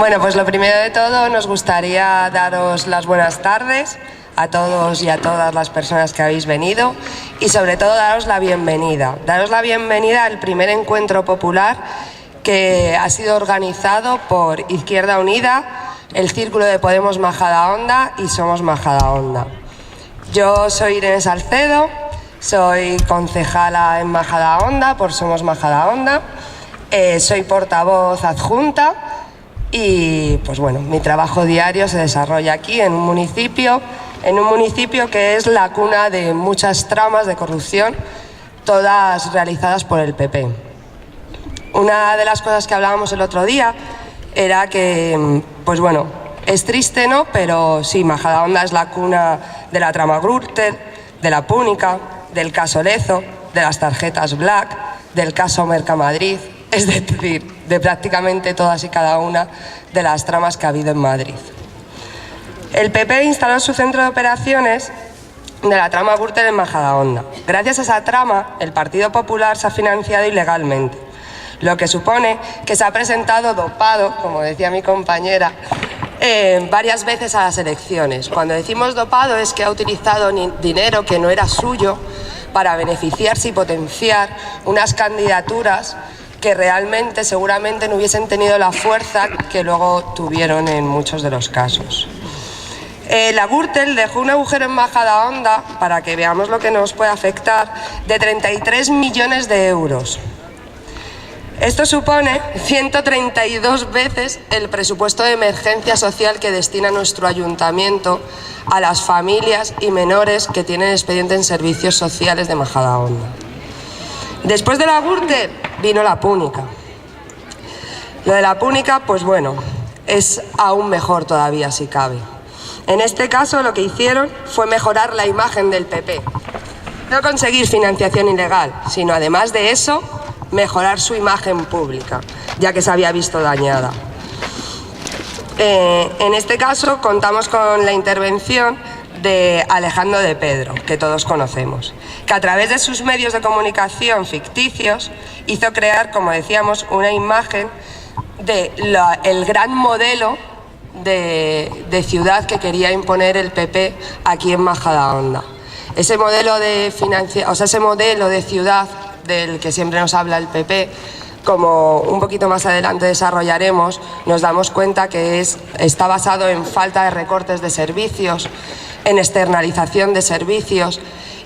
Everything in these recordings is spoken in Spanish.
Bueno, pues lo primero de todo nos gustaría daros las buenas tardes a todos y a todas las personas que habéis venido y sobre todo daros la bienvenida. Daros la bienvenida al primer encuentro popular que ha sido organizado por Izquierda Unida, el Círculo de Podemos Majadahonda y Somos Majadahonda. Yo soy Irene Salcedo, soy concejala en Majadahonda por Somos Majadahonda, soy portavoz adjunta y pues bueno, mi trabajo diario se desarrolla aquí en un municipio que es la cuna de muchas tramas de corrupción, todas realizadas por el PP. Una de las cosas que hablábamos el otro día era que, pues bueno, es triste, ¿no? Pero sí, Majadahonda es la cuna de la trama Gürtel, de la Púnica, del caso Lezo, de las tarjetas Black, del caso Mercamadrid, es decir, de prácticamente todas y cada una de las tramas que ha habido en Madrid. El PP instaló su centro de operaciones de la trama Gürtel en Majadahonda. Gracias a esa trama, el Partido Popular se ha financiado ilegalmente, lo que supone que se ha presentado dopado, como decía mi compañera, varias veces a las elecciones. Cuando decimos dopado es que ha utilizado dinero que no era suyo para beneficiarse y potenciar unas candidaturas que realmente seguramente no hubiesen tenido la fuerza que luego tuvieron en muchos de los casos. La Gürtel dejó un agujero en Majadahonda, para que veamos lo que nos puede afectar, de 33 millones de euros. Esto supone 132 veces el presupuesto de emergencia social que destina nuestro ayuntamiento a las familias y menores que tienen expediente en servicios sociales de Majadahonda. Después de la Gürtel vino la Púnica. Lo de la Púnica, pues bueno, es aún mejor todavía si cabe. En este caso lo que hicieron fue mejorar la imagen del PP. No conseguir financiación ilegal, sino además de eso, mejorar su imagen pública, ya que se había visto dañada. En este caso contamos con la intervención de Alejandro de Pedro, que todos conocemos, que a través de sus medios de comunicación ficticios hizo crear, como decíamos, una imagen del gran modelo de ciudad que quería imponer el PP aquí en Majadahonda. Ese modelo de ciudad del que siempre nos habla el PP, como un poquito más adelante desarrollaremos, nos damos cuenta que está basado en falta de recortes de servicios, en externalización de servicios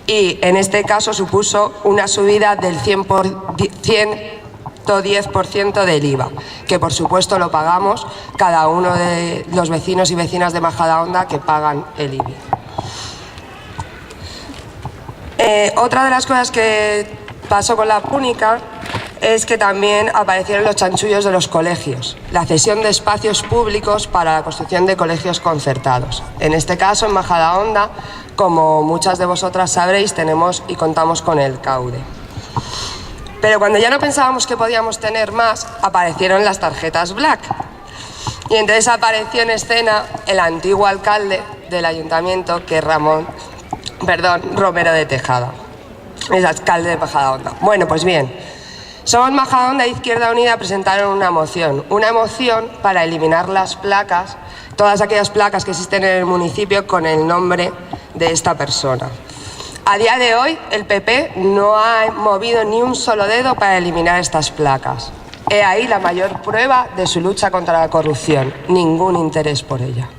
y en este caso supuso una subida del 110% del IVA, que por supuesto lo pagamos cada uno de los vecinos y vecinas de Majadahonda que pagan el IBI. Otra de las cosas que pasó con la Púnica es que también aparecieron los chanchullos de los colegios, la cesión de espacios públicos para la construcción de colegios concertados. En este caso, en Majadahonda, como muchas de vosotras sabréis, tenemos y contamos con el CAUDE. Pero cuando ya no pensábamos que podíamos tener más, aparecieron las tarjetas Black. Y entonces apareció en escena el antiguo alcalde del ayuntamiento, que es Romero de Tejada. Es alcalde de Majadahonda. Bueno, pues bien, Somos Majadahonda e Izquierda Unida presentaron una moción para eliminar las placas, todas aquellas placas que existen en el municipio con el nombre de esta persona. A día de hoy, el PP no ha movido ni un solo dedo para eliminar estas placas. He ahí la mayor prueba de su lucha contra la corrupción, ningún interés por ella.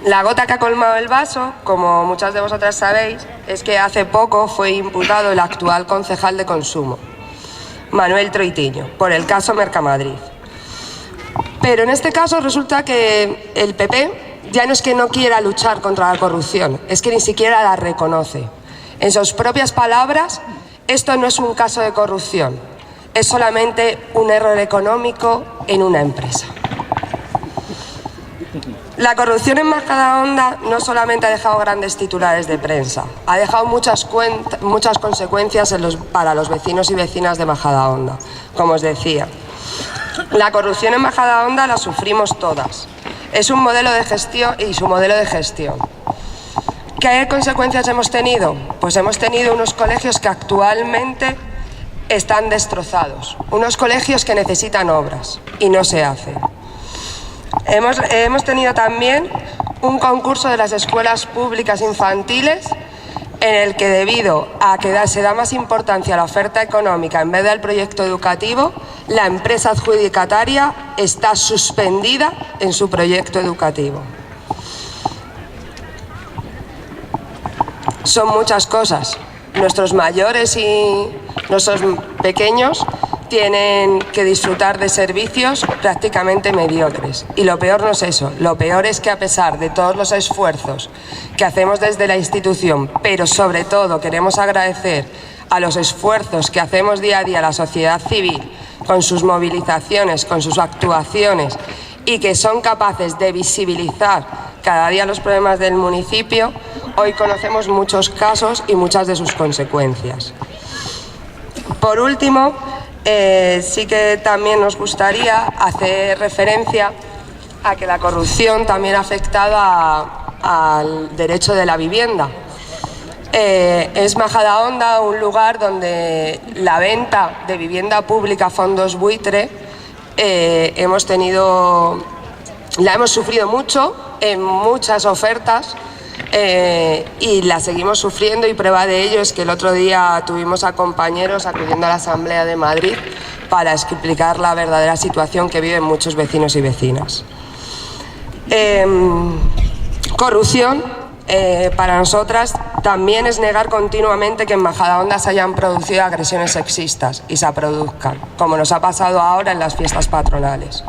La gota que ha colmado el vaso, como muchas de vosotras sabéis, es que hace poco fue imputado el actual concejal de Consumo, Manuel Troitiño, por el caso Mercamadrid. Pero en este caso resulta que el PP ya no es que no quiera luchar contra la corrupción, es que ni siquiera la reconoce. En sus propias palabras, esto no es un caso de corrupción, es solamente un error económico en una empresa. La corrupción en Majadahonda no solamente ha dejado grandes titulares de prensa, ha dejado muchas consecuencias para los vecinos y vecinas de Majadahonda. Como os decía, la corrupción en Majadahonda la sufrimos todas. Es un modelo de gestión y su modelo de gestión. ¿Qué consecuencias hemos tenido? Pues hemos tenido unos colegios que actualmente están destrozados, unos colegios que necesitan obras y no se hacen. Hemos tenido también un concurso de las escuelas públicas infantiles en el que, debido a que se da más importancia a la oferta económica en vez del proyecto educativo, la empresa adjudicataria está suspendida en su proyecto educativo. Son muchas cosas. Nuestros mayores y nuestros pequeños tienen que disfrutar de servicios prácticamente mediocres. Y lo peor no es eso, lo peor es que, a pesar de todos los esfuerzos que hacemos desde la institución, pero sobre todo queremos agradecer a los esfuerzos que hacemos día a día la sociedad civil, con sus movilizaciones, con sus actuaciones, y que son capaces de visibilizar cada día los problemas del municipio, hoy conocemos muchos casos y muchas de sus consecuencias. Por último, sí que también nos gustaría hacer referencia a que la corrupción también ha afectado al derecho de la vivienda. Es Majadahonda un lugar donde la venta de vivienda pública a fondos buitre la hemos sufrido mucho en muchas ofertas. Y la seguimos sufriendo, y prueba de ello es que el otro día tuvimos a compañeros acudiendo a la Asamblea de Madrid para explicar la verdadera situación que viven muchos vecinos y vecinas. Corrupción para nosotras también es negar continuamente que en Majadahonda se hayan producido agresiones sexistas y se produzcan, como nos ha pasado ahora en las fiestas patronales.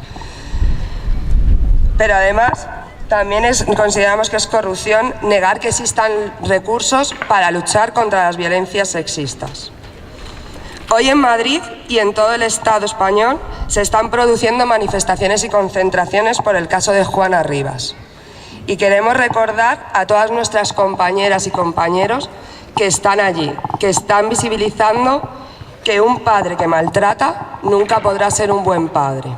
Pero además, también consideramos que es corrupción negar que existan recursos para luchar contra las violencias sexistas. Hoy en Madrid y en todo el Estado español se están produciendo manifestaciones y concentraciones por el caso de Juana Rivas. Y queremos recordar a todas nuestras compañeras y compañeros que están allí, que están visibilizando que un padre que maltrata nunca podrá ser un buen padre.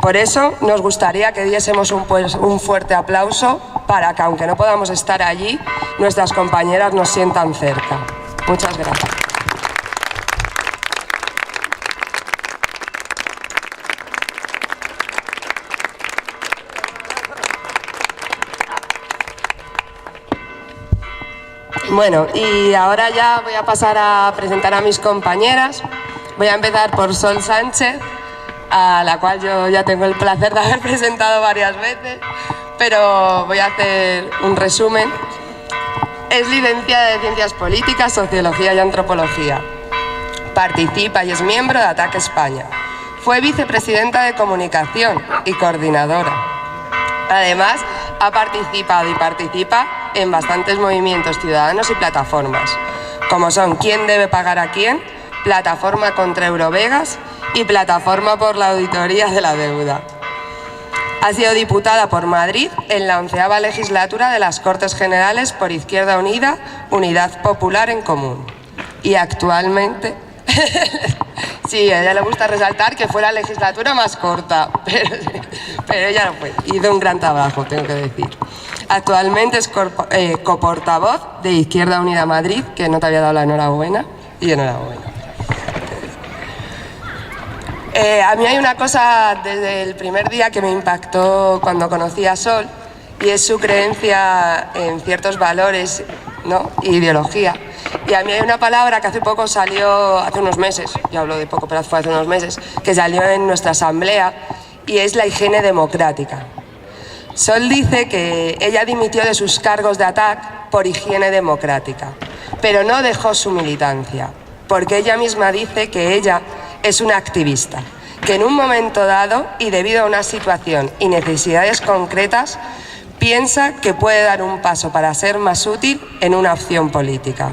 Por eso nos gustaría que diésemos un fuerte aplauso para que, aunque no podamos estar allí, nuestras compañeras nos sientan cerca. Muchas gracias. Bueno, y ahora ya voy a pasar a presentar a mis compañeras. Voy a empezar por Sol Sánchez, a la cual yo ya tengo el placer de haber presentado varias veces, pero voy a hacer un resumen. Es licenciada en Ciencias Políticas, Sociología y Antropología. Participa y es miembro de ATAC España. Fue vicepresidenta de Comunicación y coordinadora. Además, ha participado y participa en bastantes movimientos ciudadanos y plataformas, como son ¿Quién debe pagar a quién?, Plataforma contra Eurovegas y Plataforma por la Auditoría de la Deuda. Ha sido diputada por Madrid en la 11ª legislatura de las Cortes Generales por Izquierda Unida, Unidad Popular en Común. Y actualmente... sí, a ella le gusta resaltar que fue la legislatura más corta, pero ella no fue. Hizo un gran trabajo, tengo que decir. Actualmente es coportavoz de Izquierda Unida Madrid, que no te había dado la enhorabuena, y enhorabuena. A mí hay una cosa desde el primer día que me impactó cuando conocí a Sol, y es su creencia en ciertos valores, ¿no?, y ideología. Y a mí hay una palabra que hace poco salió, hace unos meses, yo hablo de poco, pero fue hace unos meses, que salió en nuestra asamblea, y es la higiene democrática. Sol dice que ella dimitió de sus cargos de ATAC por higiene democrática, pero no dejó su militancia, porque ella misma dice que ella es una activista, que en un momento dado y debido a una situación y necesidades concretas, piensa que puede dar un paso para ser más útil en una opción política.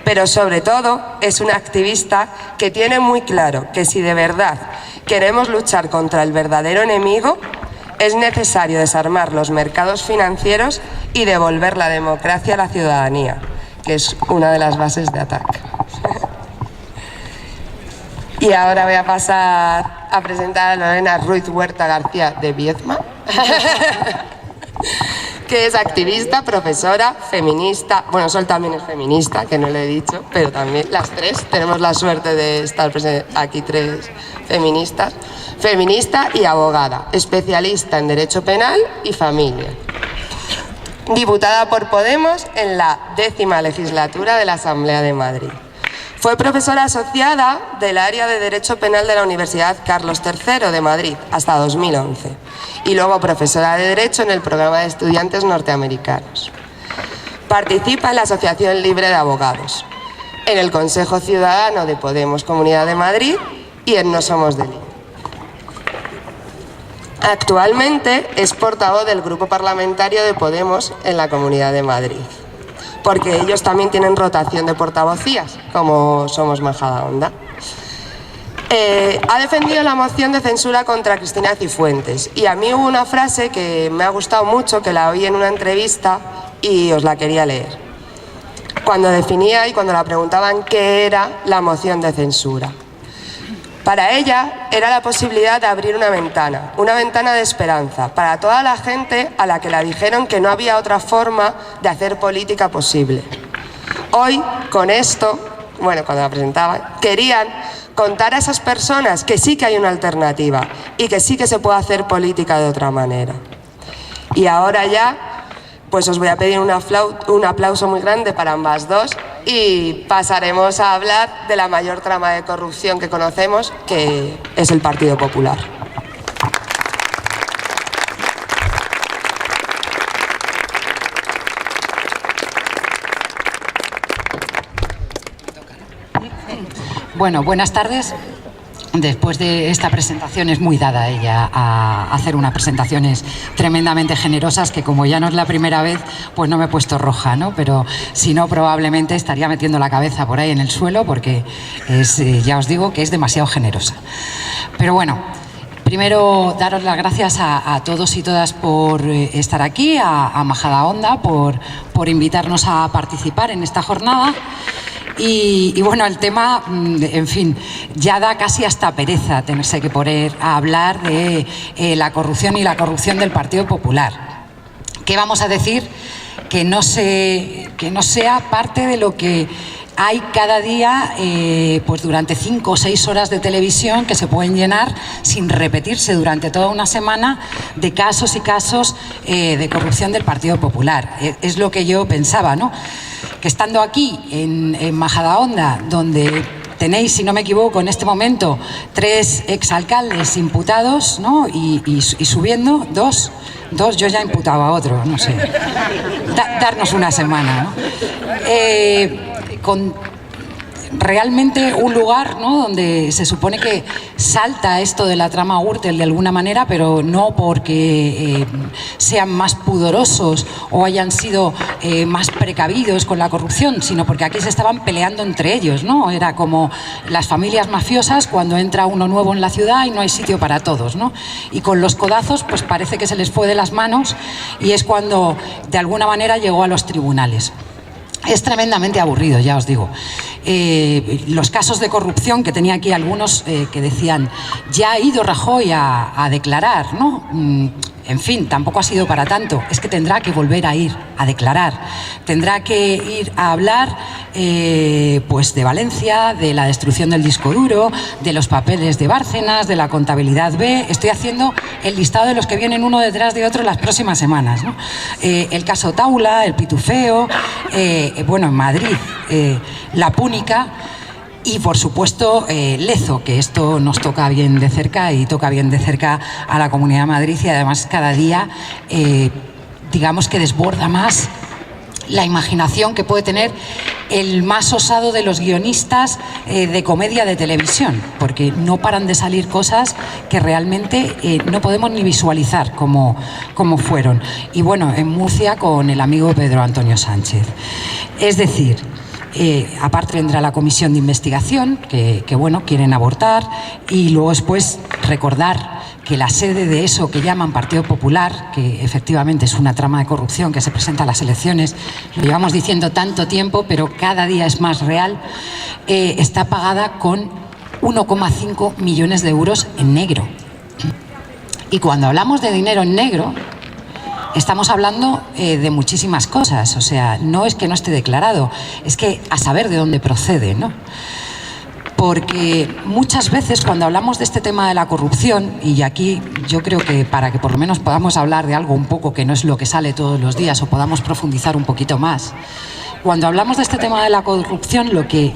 Pero sobre todo es una activista que tiene muy claro que si de verdad queremos luchar contra el verdadero enemigo, es necesario desarmar los mercados financieros y devolver la democracia a la ciudadanía, que es una de las bases de ATAC. Y ahora voy a pasar a presentar a Lorena Ruiz Huerta García de Viedma, que es activista, profesora, feminista. Bueno, Sol también es feminista, que no le he dicho, pero también las tres tenemos la suerte de estar aquí tres feministas. Feminista y abogada, especialista en Derecho Penal y Familia. Diputada por Podemos en la 10ª legislatura de la Asamblea de Madrid. Fue profesora asociada del área de Derecho Penal de la Universidad Carlos III de Madrid hasta 2011 y luego profesora de Derecho en el programa de estudiantes norteamericanos. Participa en la Asociación Libre de Abogados, en el Consejo Ciudadano de Podemos Comunidad de Madrid y en No Somos del INE. Actualmente es portavoz del Grupo Parlamentario de Podemos en la Comunidad de Madrid, porque ellos también tienen rotación de portavocías, como Somos Majadahonda. Ha defendido la moción de censura contra Cristina Cifuentes y a mí hubo una frase que me ha gustado mucho, que la oí en una entrevista y os la quería leer. Cuando definía y cuando la preguntaban qué era la moción de censura. Para ella era la posibilidad de abrir una ventana de esperanza para toda la gente a la que le dijeron que no había otra forma de hacer política posible. Hoy, con esto, bueno, cuando la presentaban, querían contar a esas personas que sí que hay una alternativa y que sí que se puede hacer política de otra manera. Y ahora ya, pues os voy a pedir un aplauso muy grande para ambas dos y pasaremos a hablar de la mayor trama de corrupción que conocemos, que es el Partido Popular. Bueno, buenas tardes. Después de esta presentación es muy dada ella a hacer unas presentaciones tremendamente generosas que, como ya no es la primera vez, pues no me he puesto roja, ¿no? Pero si no, probablemente estaría metiendo la cabeza por ahí en el suelo porque ya os digo que es demasiado generosa. Pero bueno, primero daros las gracias a todos y todas por estar aquí, a Majadahonda por invitarnos a participar en esta jornada. Y bueno, el tema, en fin, ya da casi hasta pereza tenerse que poner a hablar de la corrupción y la corrupción del Partido Popular. ¿Qué vamos a decir que no sea parte de lo que hay cada día, pues durante 5 o 6 horas de televisión que se pueden llenar sin repetirse durante toda una semana de casos y casos de corrupción del Partido Popular? Es lo que yo pensaba, ¿no? Que estando aquí en Majadahonda, donde tenéis, si no me equivoco, en este momento 3 exalcaldes imputados, ¿no? Y subiendo, dos, yo ya he imputado a otro, no sé. Darnos una semana, ¿no? Con realmente un lugar, ¿no?, donde se supone que salta esto de la trama Gürtel de alguna manera, pero no porque sean más pudorosos o hayan sido más precavidos con la corrupción, sino porque aquí se estaban peleando entre ellos, ¿no? Era como las familias mafiosas cuando entra uno nuevo en la ciudad y no hay sitio para todos, ¿no? Y con los codazos pues parece que se les fue de las manos y es cuando de alguna manera llegó a los tribunales. Es tremendamente aburrido, ya os digo. Los casos de corrupción, que tenía aquí algunos que decían, ya ha ido Rajoy a declarar, ¿no? En fin, tampoco ha sido para tanto. Es que tendrá que volver a ir a declarar. Tendrá que ir a hablar pues de Valencia, de la destrucción del disco duro, de los papeles de Bárcenas, de la contabilidad B. Estoy haciendo el listado de los que vienen uno detrás de otro las próximas semanas, ¿no? El caso Taula, el Pitufeo, bueno, en Madrid, la Púnica. Y, por supuesto, Lezo, que esto nos toca bien de cerca y toca bien de cerca a la Comunidad de Madrid y además cada día, digamos que desborda más la imaginación que puede tener el más osado de los guionistas de comedia de televisión, porque no paran de salir cosas que realmente no podemos ni visualizar como fueron. Y bueno, en Murcia con el amigo Pedro Antonio Sánchez. Es decir, aparte vendrá la comisión de investigación que bueno, quieren abortar, y luego después recordar que la sede de eso que llaman Partido Popular, que efectivamente es una trama de corrupción que se presenta a las elecciones, lo llevamos diciendo tanto tiempo, pero cada día es más real, está pagada con 1,5 millones de euros en negro. Y cuando hablamos de dinero en negro, estamos hablando de muchísimas cosas. O sea, no es que no esté declarado, es que a saber de dónde procede, ¿no? Porque muchas veces cuando hablamos de este tema de la corrupción, y aquí yo creo que para que por lo menos podamos hablar de algo un poco que no es lo que sale todos los días o podamos profundizar un poquito más, cuando hablamos de este tema de la corrupción, lo que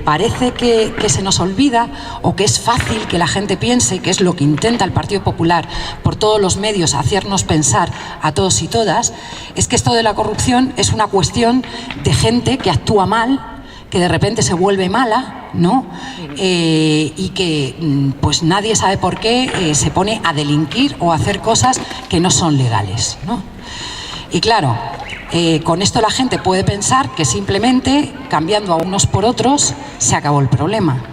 parece que se nos olvida, o que es fácil que la gente piense, que es lo que intenta el Partido Popular por todos los medios hacernos pensar a todos y todas, es que esto de la corrupción es una cuestión de gente que actúa mal, que de repente se vuelve mala, ¿no? Y que pues nadie sabe por qué se pone a delinquir o a hacer cosas que no son legales, ¿no? Y claro, con esto la gente puede pensar que simplemente cambiando a unos por otros se acabó el problema.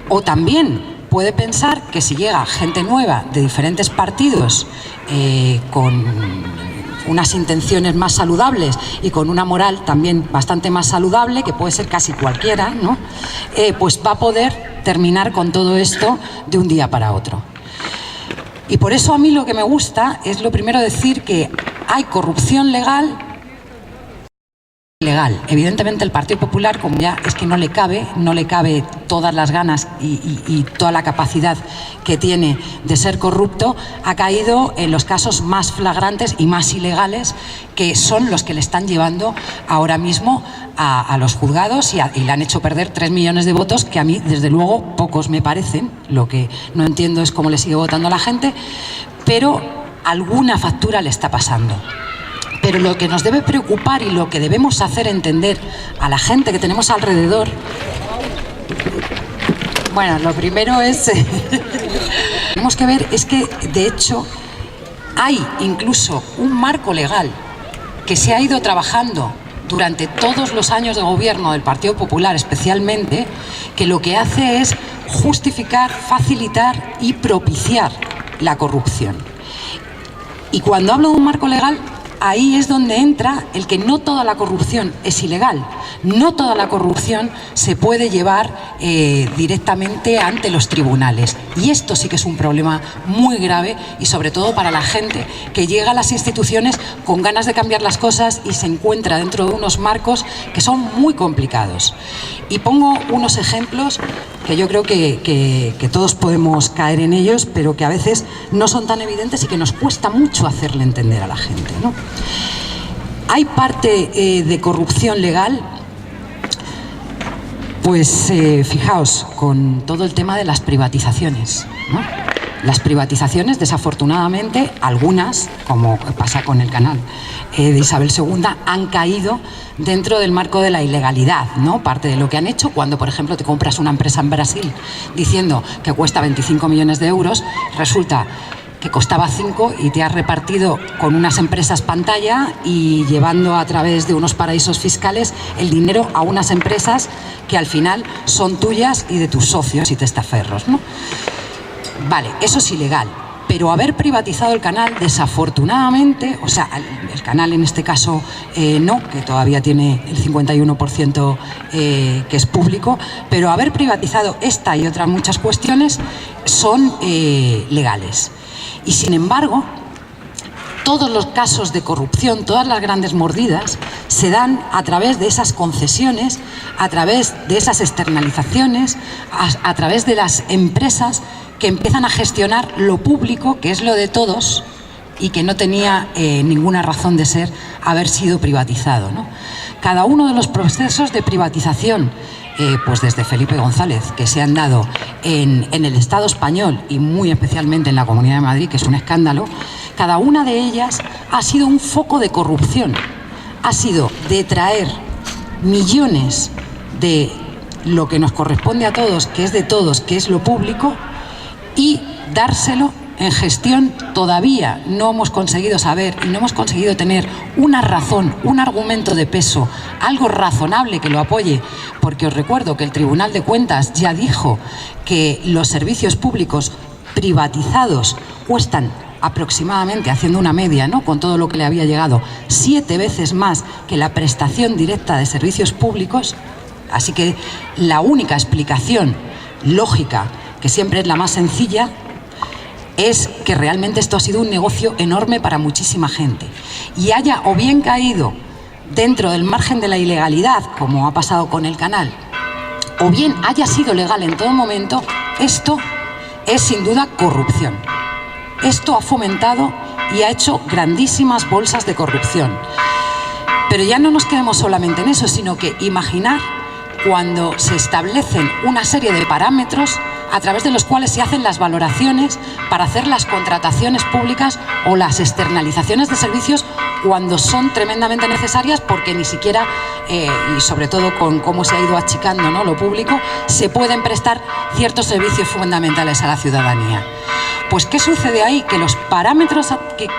O también puede pensar que si llega gente nueva de diferentes partidos con unas intenciones más saludables y con una moral también bastante más saludable, que puede ser casi cualquiera, ¿no? Pues va a poder terminar con todo esto de un día para otro. Y por eso a mí lo que me gusta es lo primero decir que hay corrupción legal. Evidentemente el Partido Popular, como ya es que no le cabe todas las ganas y toda la capacidad que tiene de ser corrupto, ha caído en los casos más flagrantes y más ilegales, que son los que le están llevando ahora mismo a los juzgados y le han hecho perder 3 millones de votos, que a mí desde luego pocos me parecen. Lo que no entiendo es cómo le sigue votando a la gente, pero alguna factura le está pasando. Pero lo que nos debe preocupar y lo que debemos hacer entender a la gente que tenemos alrededor, bueno, lo primero es tenemos que ver es que de hecho hay incluso un marco legal que se ha ido trabajando durante todos los años de gobierno del Partido Popular especialmente, que lo que hace es justificar, facilitar y propiciar la corrupción. Y cuando hablo de un marco legal, ahí es donde entra el que no toda la corrupción es ilegal, no toda la corrupción se puede llevar directamente ante los tribunales. Y esto sí que es un problema muy grave, y sobre todo para la gente que llega a las instituciones con ganas de cambiar las cosas y se encuentra dentro de unos marcos que son muy complicados. Y pongo unos ejemplos que yo creo que todos podemos caer en ellos, pero que a veces no son tan evidentes y que nos cuesta mucho hacerle entender a la gente, ¿no? Hay parte de corrupción legal, pues fijaos, con todo el tema de las privatizaciones, ¿no? Las privatizaciones, desafortunadamente, algunas, como pasa con el canal de Isabel II, han caído dentro del marco de la ilegalidad, ¿no? Parte de lo que han hecho cuando, por ejemplo, te compras una empresa en Brasil diciendo que cuesta 25 millones de euros, resulta que costaba 5 y te has repartido con unas empresas pantalla y llevando a través de unos paraísos fiscales el dinero a unas empresas que al final son tuyas y de tus socios y testaferros, ¿no? Vale, eso es ilegal, pero haber privatizado el canal, desafortunadamente, o sea, el canal en este caso no, que todavía tiene el 51% que es público, pero haber privatizado esta y otras muchas cuestiones son legales. Y sin embargo, todos los casos de corrupción, todas las grandes mordidas, se dan a través de esas concesiones, a través de esas externalizaciones, a través de las empresas que empiezan a gestionar lo público, que es lo de todos y que no tenía ninguna razón de ser haber sido privatizado, ¿no? Cada uno de los procesos de privatización, pues desde Felipe González, que se han dado en el Estado español y muy especialmente en la Comunidad de Madrid, que es un escándalo, cada una de ellas ha sido un foco de corrupción, ha sido de traer millones de lo que nos corresponde a todos, que es de todos, que es lo público, y dárselo en gestión. Todavía no hemos conseguido saber y no hemos conseguido tener una razón, un argumento de peso, algo razonable que lo apoye, porque os recuerdo que el Tribunal de Cuentas ya dijo que los servicios públicos privatizados cuestan aproximadamente, haciendo una media, ¿no?, con todo lo que le había llegado, 7 veces más que la prestación directa de servicios públicos. Así que la única explicación lógica, que siempre es la más sencilla, es que realmente esto ha sido un negocio enorme para muchísima gente y haya o bien caído dentro del margen de la ilegalidad, como ha pasado con el canal, o bien haya sido legal en todo momento, esto es sin duda corrupción. Esto ha fomentado y ha hecho grandísimas bolsas de corrupción. Pero ya no nos quedemos solamente en eso, sino que imaginar cuando se establecen una serie de parámetros a través de los cuales se hacen las valoraciones para hacer las contrataciones públicas o las externalizaciones de servicios cuando son tremendamente necesarias, porque ni siquiera, y sobre todo con cómo se ha ido achicando, ¿no?, lo público, se pueden prestar ciertos servicios fundamentales a la ciudadanía. Pues ¿qué sucede ahí? Que los parámetros que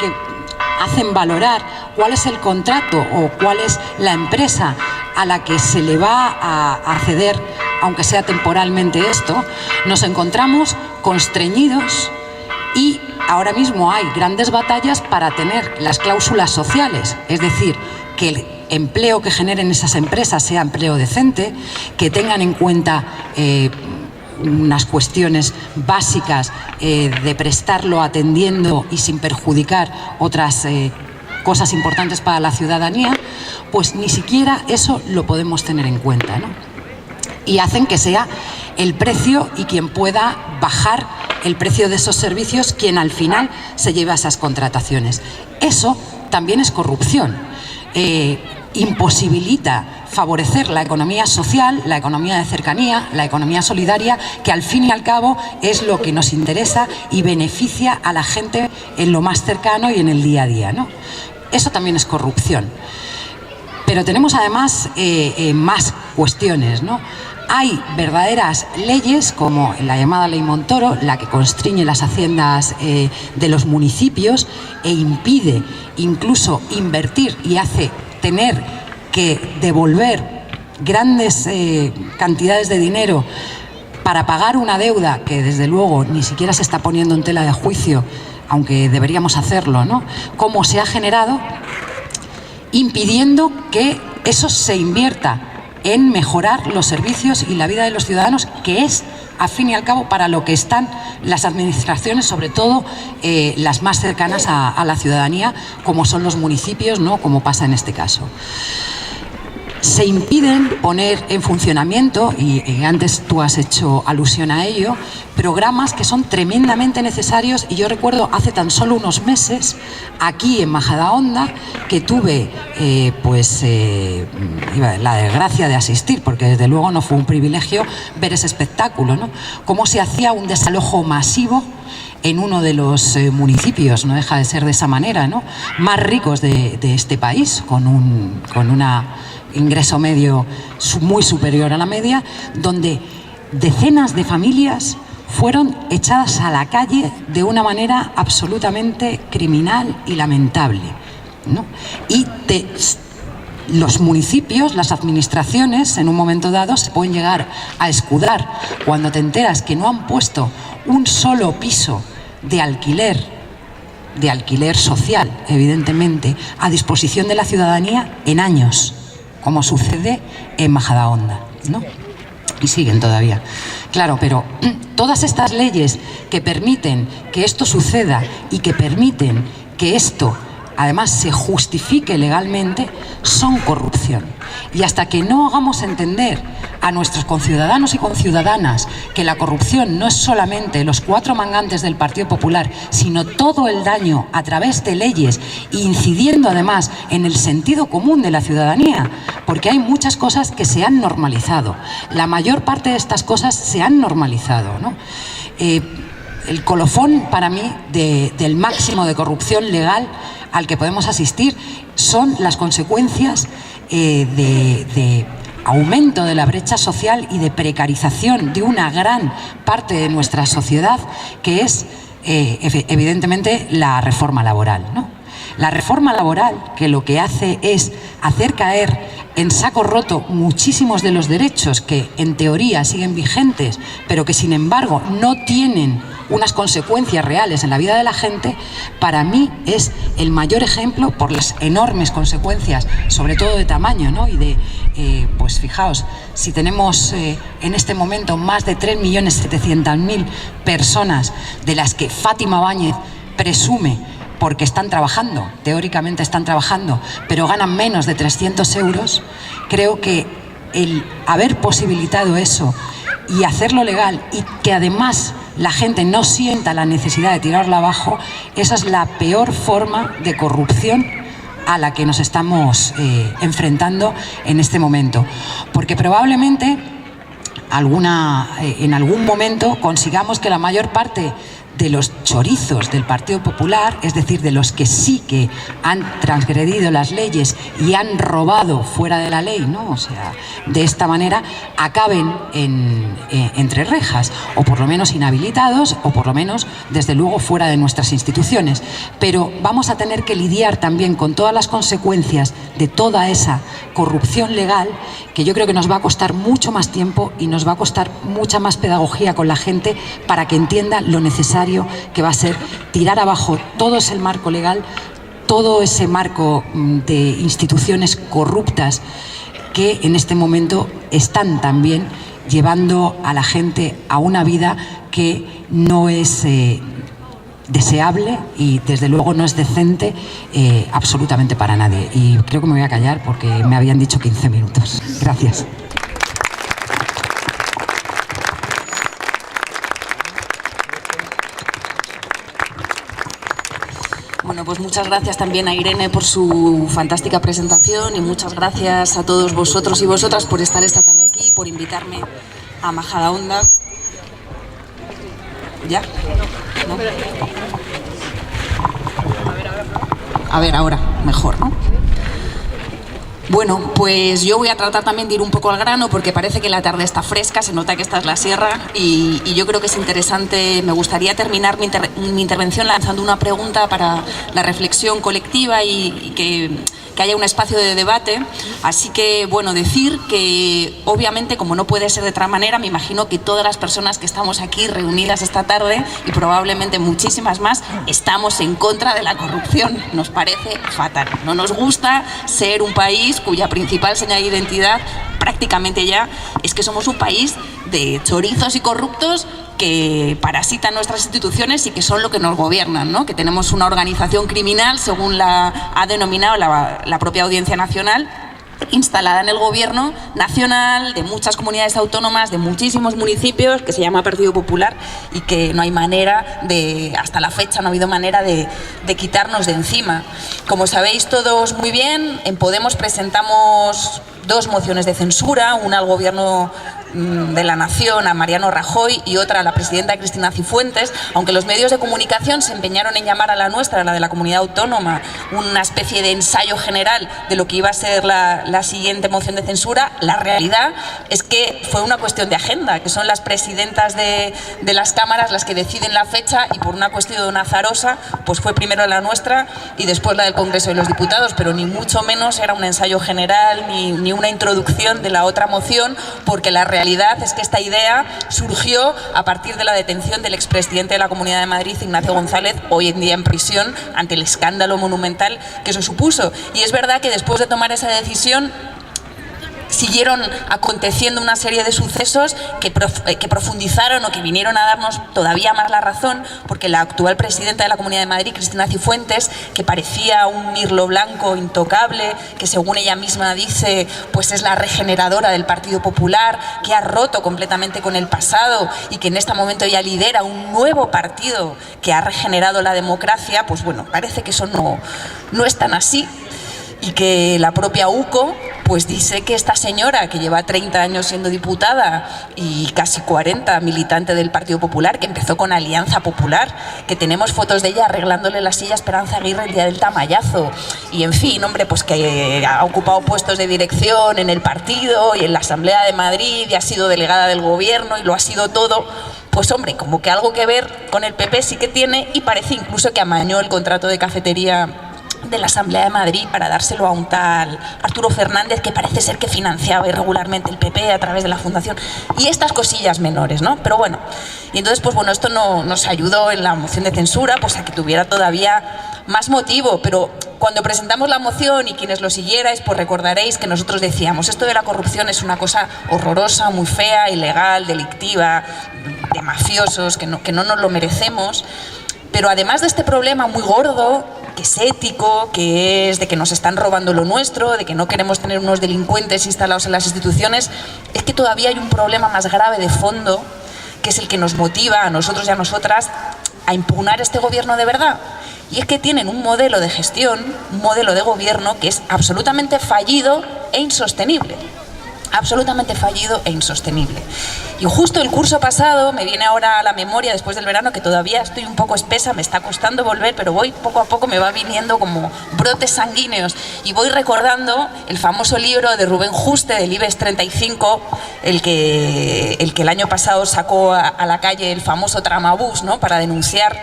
hacen valorar cuál es el contrato o cuál es la empresa a la que se le va a ceder, aunque sea temporalmente esto, nos encontramos constreñidos y ahora mismo hay grandes batallas para tener las cláusulas sociales, es decir, que el empleo que generen esas empresas sea empleo decente, que tengan en cuenta unas cuestiones básicas de prestarlo atendiendo y sin perjudicar otras cosas importantes para la ciudadanía, pues ni siquiera eso lo podemos tener en cuenta, ¿no? Y hacen que sea el precio y quien pueda bajar el precio de esos servicios quien al final se lleva esas contrataciones. Eso también es corrupción. Imposibilita favorecer la economía social, la economía de cercanía, la economía solidaria, que al fin y al cabo es lo que nos interesa y beneficia a la gente en lo más cercano y en el día a día, ¿no? Eso también es corrupción. Pero tenemos además más cuestiones, ¿no? Hay verdaderas leyes, como la llamada Ley Montoro, la que constriñe las haciendas de los municipios e impide incluso invertir y hace tener que devolver grandes cantidades de dinero para pagar una deuda que desde luego ni siquiera se está poniendo en tela de juicio, aunque deberíamos hacerlo, ¿no? Cómo se ha generado, impidiendo que eso se invierta en mejorar los servicios y la vida de los ciudadanos, que es, al fin y al cabo, para lo que están las administraciones, sobre todo las más cercanas a la ciudadanía, como son los municipios, ¿no?, como pasa en este caso. Se impiden poner en funcionamiento, y antes tú has hecho alusión a ello, programas que son tremendamente necesarios. Y yo recuerdo hace tan solo unos meses, aquí en Majadahonda, que tuve la desgracia de asistir, porque desde luego no fue un privilegio ver ese espectáculo, ¿no? Cómo se hacía un desalojo masivo en uno de los municipios, no deja de ser de esa manera, ¿no?, más ricos de este país, con un ingreso medio muy superior a la media, donde decenas de familias fueron echadas a la calle de una manera absolutamente criminal y lamentable, ¿no? Y los municipios, las administraciones, en un momento dado se pueden llegar a escudar cuando te enteras que no han puesto un solo piso de alquiler social, evidentemente, a disposición de la ciudadanía en años, como sucede en Majadahonda, ¿no? Y siguen todavía. Claro, pero todas estas leyes que permiten que esto suceda y que permiten que esto además se justifique legalmente son corrupción. Y hasta que no hagamos entender a nuestros conciudadanos y conciudadanas que la corrupción no es solamente los cuatro mangantes del Partido Popular, sino todo el daño a través de leyes, incidiendo además en el sentido común de la ciudadanía, porque hay muchas cosas que se han normalizado. La mayor parte de estas cosas se han normalizado, ¿no? El colofón para mí del máximo de corrupción legal al que podemos asistir son las consecuencias de aumento de la brecha social y de precarización de una gran parte de nuestra sociedad, que es evidentemente la reforma laboral, ¿no? La reforma laboral, que lo que hace es hacer caer en saco roto muchísimos de los derechos que en teoría siguen vigentes, pero que sin embargo no tienen unas consecuencias reales en la vida de la gente, para mí es el mayor ejemplo por las enormes consecuencias, sobre todo de tamaño, ¿no? Y de, pues fijaos, si tenemos en este momento más de 3.700.000 personas, de las que Fátima Báñez presume, porque están trabajando, teóricamente están trabajando, pero ganan menos de 300 euros, creo que el haber posibilitado eso y hacerlo legal, y que además la gente no sienta la necesidad de tirarlo abajo, esa es la peor forma de corrupción a la que nos estamos enfrentando en este momento. Porque probablemente en algún momento consigamos que la mayor parte de los chorizos del Partido Popular, es decir, de los que sí que han transgredido las leyes y han robado fuera de la ley, ¿no? O sea, de esta manera acaben entre rejas, o por lo menos inhabilitados, o por lo menos, desde luego, fuera de nuestras instituciones. Pero vamos a tener que lidiar también con todas las consecuencias de toda esa corrupción legal, que yo creo que nos va a costar mucho más tiempo y nos va a costar mucha más pedagogía con la gente para que entienda lo necesario que va a ser tirar abajo todo ese marco legal, todo ese marco de instituciones corruptas que en este momento están también llevando a la gente a una vida que no es deseable y desde luego no es decente absolutamente para nadie. Y creo que me voy a callar porque me habían dicho 15 minutos. Gracias. Bueno, pues muchas gracias también a Irene por su fantástica presentación y muchas gracias a todos vosotros y vosotras por estar esta tarde aquí y por invitarme a Majadahonda. ¿Ya? ¿No? A ver, ahora, mejor, ¿no? Bueno, pues yo voy a tratar también de ir un poco al grano porque parece que la tarde está fresca, se nota que esta es la sierra y yo creo que es interesante. Me gustaría terminar mi intervención lanzando una pregunta para la reflexión colectiva y que haya un espacio de debate. Así que, bueno, decir que obviamente, como no puede ser de otra manera, me imagino que todas las personas que estamos aquí reunidas esta tarde y probablemente muchísimas más, estamos en contra de la corrupción. Nos parece fatal. No nos gusta ser un país cuya principal señal de identidad prácticamente ya es que somos un país de chorizos y corruptos que parasitan nuestras instituciones y que son lo que nos gobiernan, ¿no? Que tenemos una organización criminal, según la ha denominado la propia Audiencia Nacional, instalada en el gobierno nacional de muchas comunidades autónomas, de muchísimos municipios, que se llama Partido Popular y que no hay manera de, hasta la fecha no ha habido manera de quitarnos de encima. Como sabéis todos muy bien, en Podemos presentamos 2 mociones de censura, una al gobierno de la Nación, a Mariano Rajoy, y otra a la presidenta Cristina Cifuentes, aunque los medios de comunicación se empeñaron en llamar a la nuestra, la de la comunidad autónoma, una especie de ensayo general de lo que iba a ser la siguiente moción de censura. La realidad es que fue una cuestión de agenda, que son las presidentas de las cámaras las que deciden la fecha, y por una cuestión azarosa pues fue primero la nuestra y después la del Congreso de los Diputados, pero ni mucho menos era un ensayo general ni una introducción de la otra moción, porque la realidad es que esta idea surgió a partir de la detención del expresidente de la Comunidad de Madrid, Ignacio González, hoy en día en prisión, ante el escándalo monumental que eso supuso. Y es verdad que después de tomar esa decisión siguieron aconteciendo una serie de sucesos que profundizaron o que vinieron a darnos todavía más la razón, porque la actual presidenta de la Comunidad de Madrid, Cristina Cifuentes, que parecía un mirlo blanco intocable, que según ella misma dice, pues es la regeneradora del Partido Popular, que ha roto completamente con el pasado y que en este momento ya lidera un nuevo partido que ha regenerado la democracia, pues bueno, parece que eso no es tan así. Y que la propia UCO pues dice que esta señora, que lleva 30 años siendo diputada y casi 40 militante del Partido Popular, que empezó con Alianza Popular, que tenemos fotos de ella arreglándole la silla a Esperanza Aguirre el día del tamallazo, y en fin, hombre, pues que ha ocupado puestos de dirección en el partido y en la Asamblea de Madrid y ha sido delegada del gobierno y lo ha sido todo. Pues hombre, como que algo que ver con el PP sí que tiene, y parece incluso que amañó el contrato de cafetería de la Asamblea de Madrid para dárselo a un tal Arturo Fernández, que parece ser que financiaba irregularmente el PP a través de la Fundación, y estas cosillas menores, ¿no? Pero bueno, y entonces, pues bueno, esto nos ayudó en la moción de censura pues a que tuviera todavía más motivo, pero cuando presentamos la moción y quienes lo siguierais, pues recordaréis que nosotros decíamos, esto de la corrupción es una cosa horrorosa, muy fea, ilegal, delictiva, de mafiosos, que no nos lo merecemos. Pero además de este problema muy gordo, que es ético, que es de que nos están robando lo nuestro, de que no queremos tener unos delincuentes instalados en las instituciones, es que todavía hay un problema más grave de fondo, que es el que nos motiva a nosotros y a nosotras a impugnar este gobierno de verdad. Y es que tienen un modelo de gestión, un modelo de gobierno que es absolutamente fallido e insostenible. Absolutamente fallido e insostenible. Y justo el curso pasado, me viene ahora a la memoria después del verano, que todavía estoy un poco espesa, me está costando volver, pero voy poco a poco, me va viniendo como brotes sanguíneos, y voy recordando el famoso libro de Rubén Juste, del IBEX 35, el que el año pasado sacó a la calle el famoso Tramabús, ¿no?, para denunciar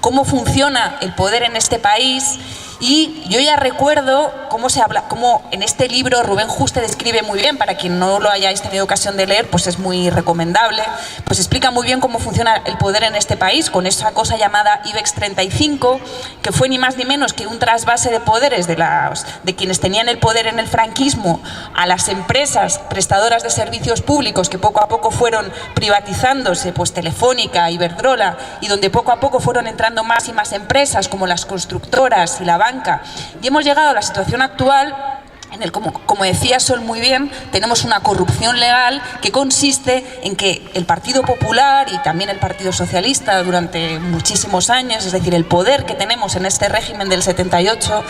cómo funciona el poder en este país. Y yo ya recuerdo cómo en este libro Rubén Juste describe muy bien, para quien no lo hayáis tenido ocasión de leer, pues es muy recomendable, pues explica muy bien cómo funciona el poder en este país, con esa cosa llamada IBEX 35, que fue ni más ni menos que un trasvase de poderes de quienes tenían el poder en el franquismo a las empresas prestadoras de servicios públicos, que poco a poco fueron privatizándose, pues Telefónica, Iberdrola, y donde poco a poco fueron entrando más y más empresas, como las constructoras y la banca. Y hemos llegado a la situación actual en el, como decía Sol muy bien, tenemos una corrupción legal que consiste en que el Partido Popular y también el Partido Socialista durante muchísimos años, es decir, el poder que tenemos en este régimen del 78,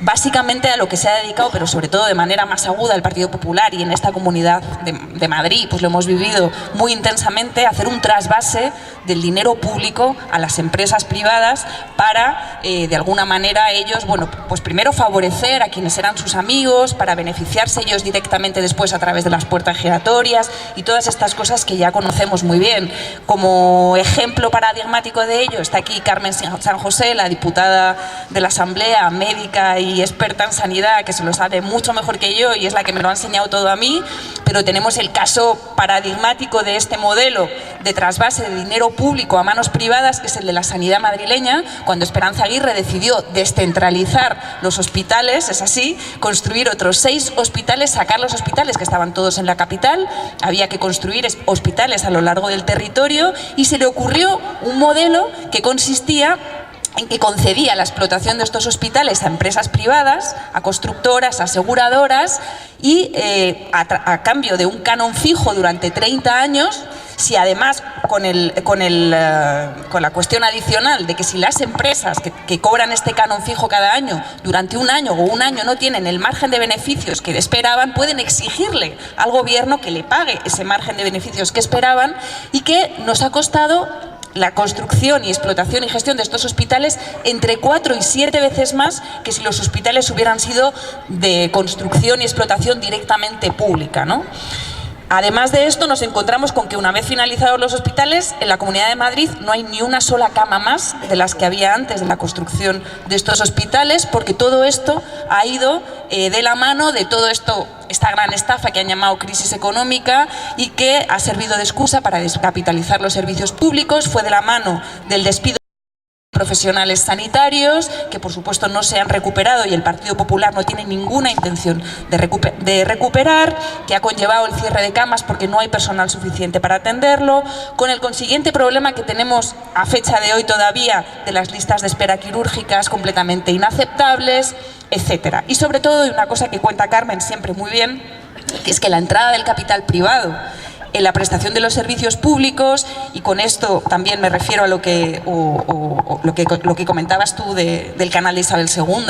básicamente a lo que se ha dedicado, pero sobre todo de manera más aguda, el Partido Popular, y en esta Comunidad de Madrid pues lo hemos vivido muy intensamente, hacer un trasvase del dinero público a las empresas privadas para, de alguna manera, ellos, bueno, pues primero favorecer a quienes eran sus amigos, para beneficiarse ellos directamente después a través de las puertas giratorias y todas estas cosas que ya conocemos muy bien. Como ejemplo paradigmático de ello está aquí Carmen San José, la diputada de la Asamblea, médica y experta en sanidad, que se lo sabe mucho mejor que yo y es la que me lo ha enseñado todo a mí, pero tenemos el caso paradigmático de este modelo de trasvase de dinero público a manos privadas, que es el de la sanidad madrileña, cuando Esperanza Aguirre decidió descentralizar los hospitales, es así, construir otros 6 hospitales, sacar los hospitales que estaban todos en la capital, había que construir hospitales a lo largo del territorio, y se le ocurrió un modelo que consistía en que concedía la explotación de estos hospitales a empresas privadas, a constructoras, a aseguradoras, y a cambio de un canon fijo durante 30 años, si además con la cuestión adicional de que si las empresas que cobran este canon fijo cada año durante un año o un año no tienen el margen de beneficios que esperaban, pueden exigirle al gobierno que le pague ese margen de beneficios que esperaban, y que nos ha costado la construcción y explotación y gestión de estos hospitales entre 4 y 7 veces más que si los hospitales hubieran sido de construcción y explotación directamente pública, ¿no? Además de esto, nos encontramos con que una vez finalizados los hospitales, en la Comunidad de Madrid no hay ni una sola cama más de las que había antes de la construcción de estos hospitales, porque todo esto ha ido de la mano de todo esto, esta gran estafa que han llamado crisis económica y que ha servido de excusa para descapitalizar los servicios públicos. Fue de la mano del despido profesionales sanitarios, que por supuesto no se han recuperado y el Partido Popular no tiene ninguna intención de recuperar, que ha conllevado el cierre de camas porque no hay personal suficiente para atenderlo, con el consiguiente problema que tenemos a fecha de hoy todavía de las listas de espera quirúrgicas completamente inaceptables, etcétera. Y sobre todo, y una cosa que cuenta Carmen siempre muy bien, que es que la entrada del capital privado en la prestación de los servicios públicos, y con esto también me refiero a lo que comentabas tú del canal de Isabel II,